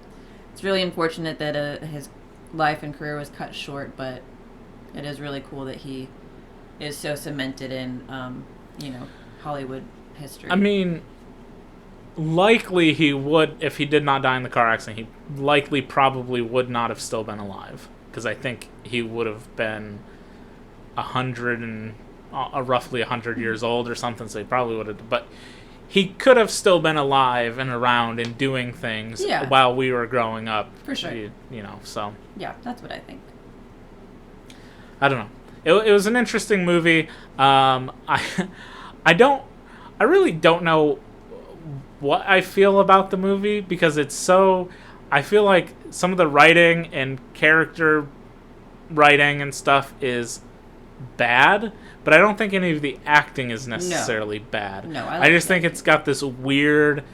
it's really unfortunate that his life and career was cut short, but it is really cool that he is so cemented in, Hollywood history. I mean, likely he would, if he did not die in the car accident, he likely probably would not have still been alive. Because I think he would have been roughly 100 years old or something, so he probably would have, but he could have still been alive and around and doing things while we were growing up. For sure. So. Yeah, that's what I think. I don't know. It was an interesting movie. I really don't know what I feel about the movie, because it's so, I feel like some of the writing and character writing and stuff is bad, but I don't think any of the acting is necessarily bad. No, I just think it's got this weird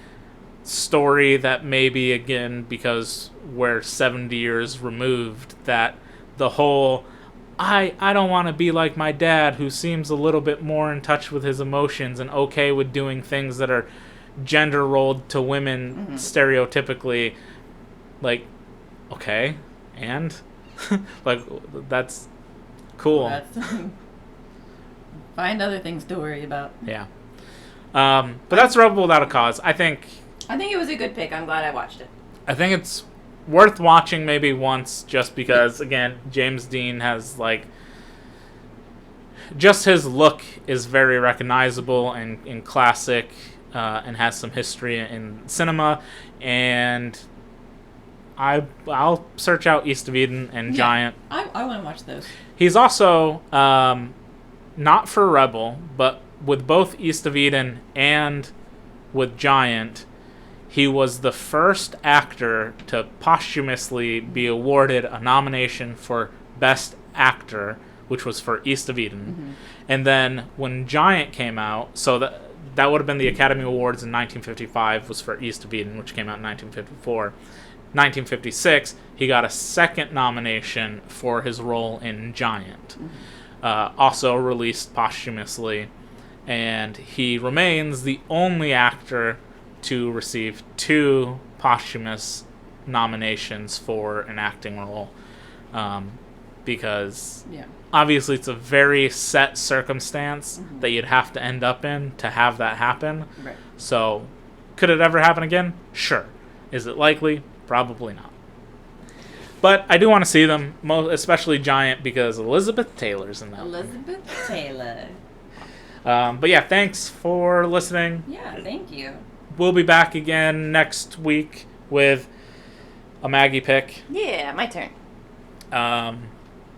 story that maybe, again, because we're 70 years removed, that the whole, I don't want to be like my dad, who seems a little bit more in touch with his emotions and okay with doing things that are gender rolled to women stereotypically. Like, okay, and like, that's cool. Find other things to worry about. Yeah. But that's Rebel Without a Cause. I think it was a good pick. I'm glad I watched it. I think it's worth watching maybe once, just because, again, James Dean has, like, just his look is very recognizable and classic, and has some history in cinema, and I'll search out East of Eden and Giant. I want to watch those. He's also, not for Rebel, but with both East of Eden and with Giant, he was the first actor to posthumously be awarded a nomination for Best Actor, which was for East of Eden. And then when Giant came out, so that would have been the Academy Awards in 1955, was for East of Eden, which came out in 1954. 1956, he got a second nomination for his role in Giant. also released posthumously. And he remains the only actor to receive 2 posthumous nominations for an acting role. Because obviously it's a very set circumstance that you'd have to end up in to have that happen. Right. So, could it ever happen again? Sure. Is it likely? Probably not. But I do want to see them, especially Giant, because Elizabeth Taylor's in that. Elizabeth Taylor. But yeah, thanks for listening. Yeah, thank you. We'll be back again next week with a Maggie pick. Yeah, my turn.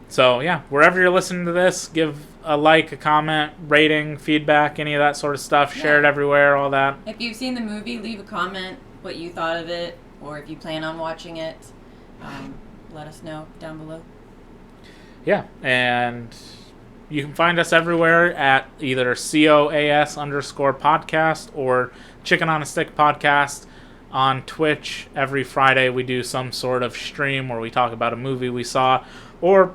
So yeah, wherever you're listening to this, give a like, a comment, rating, feedback, any of that sort of stuff. Share it everywhere, all that. If you've seen the movie, leave a comment what you thought of it, or if you plan on watching it. Let us know down below. Yeah, and you can find us everywhere at either COAS_podcast or Chicken on a Stick podcast on Twitch. Every Friday we do some sort of stream where we talk about a movie we saw or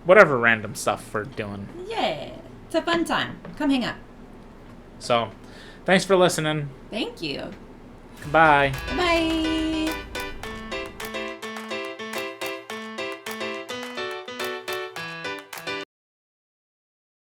whatever random stuff we're doing. Yeah, it's a fun time. Come hang out. So, thanks for listening. Thank you. Bye. Bye.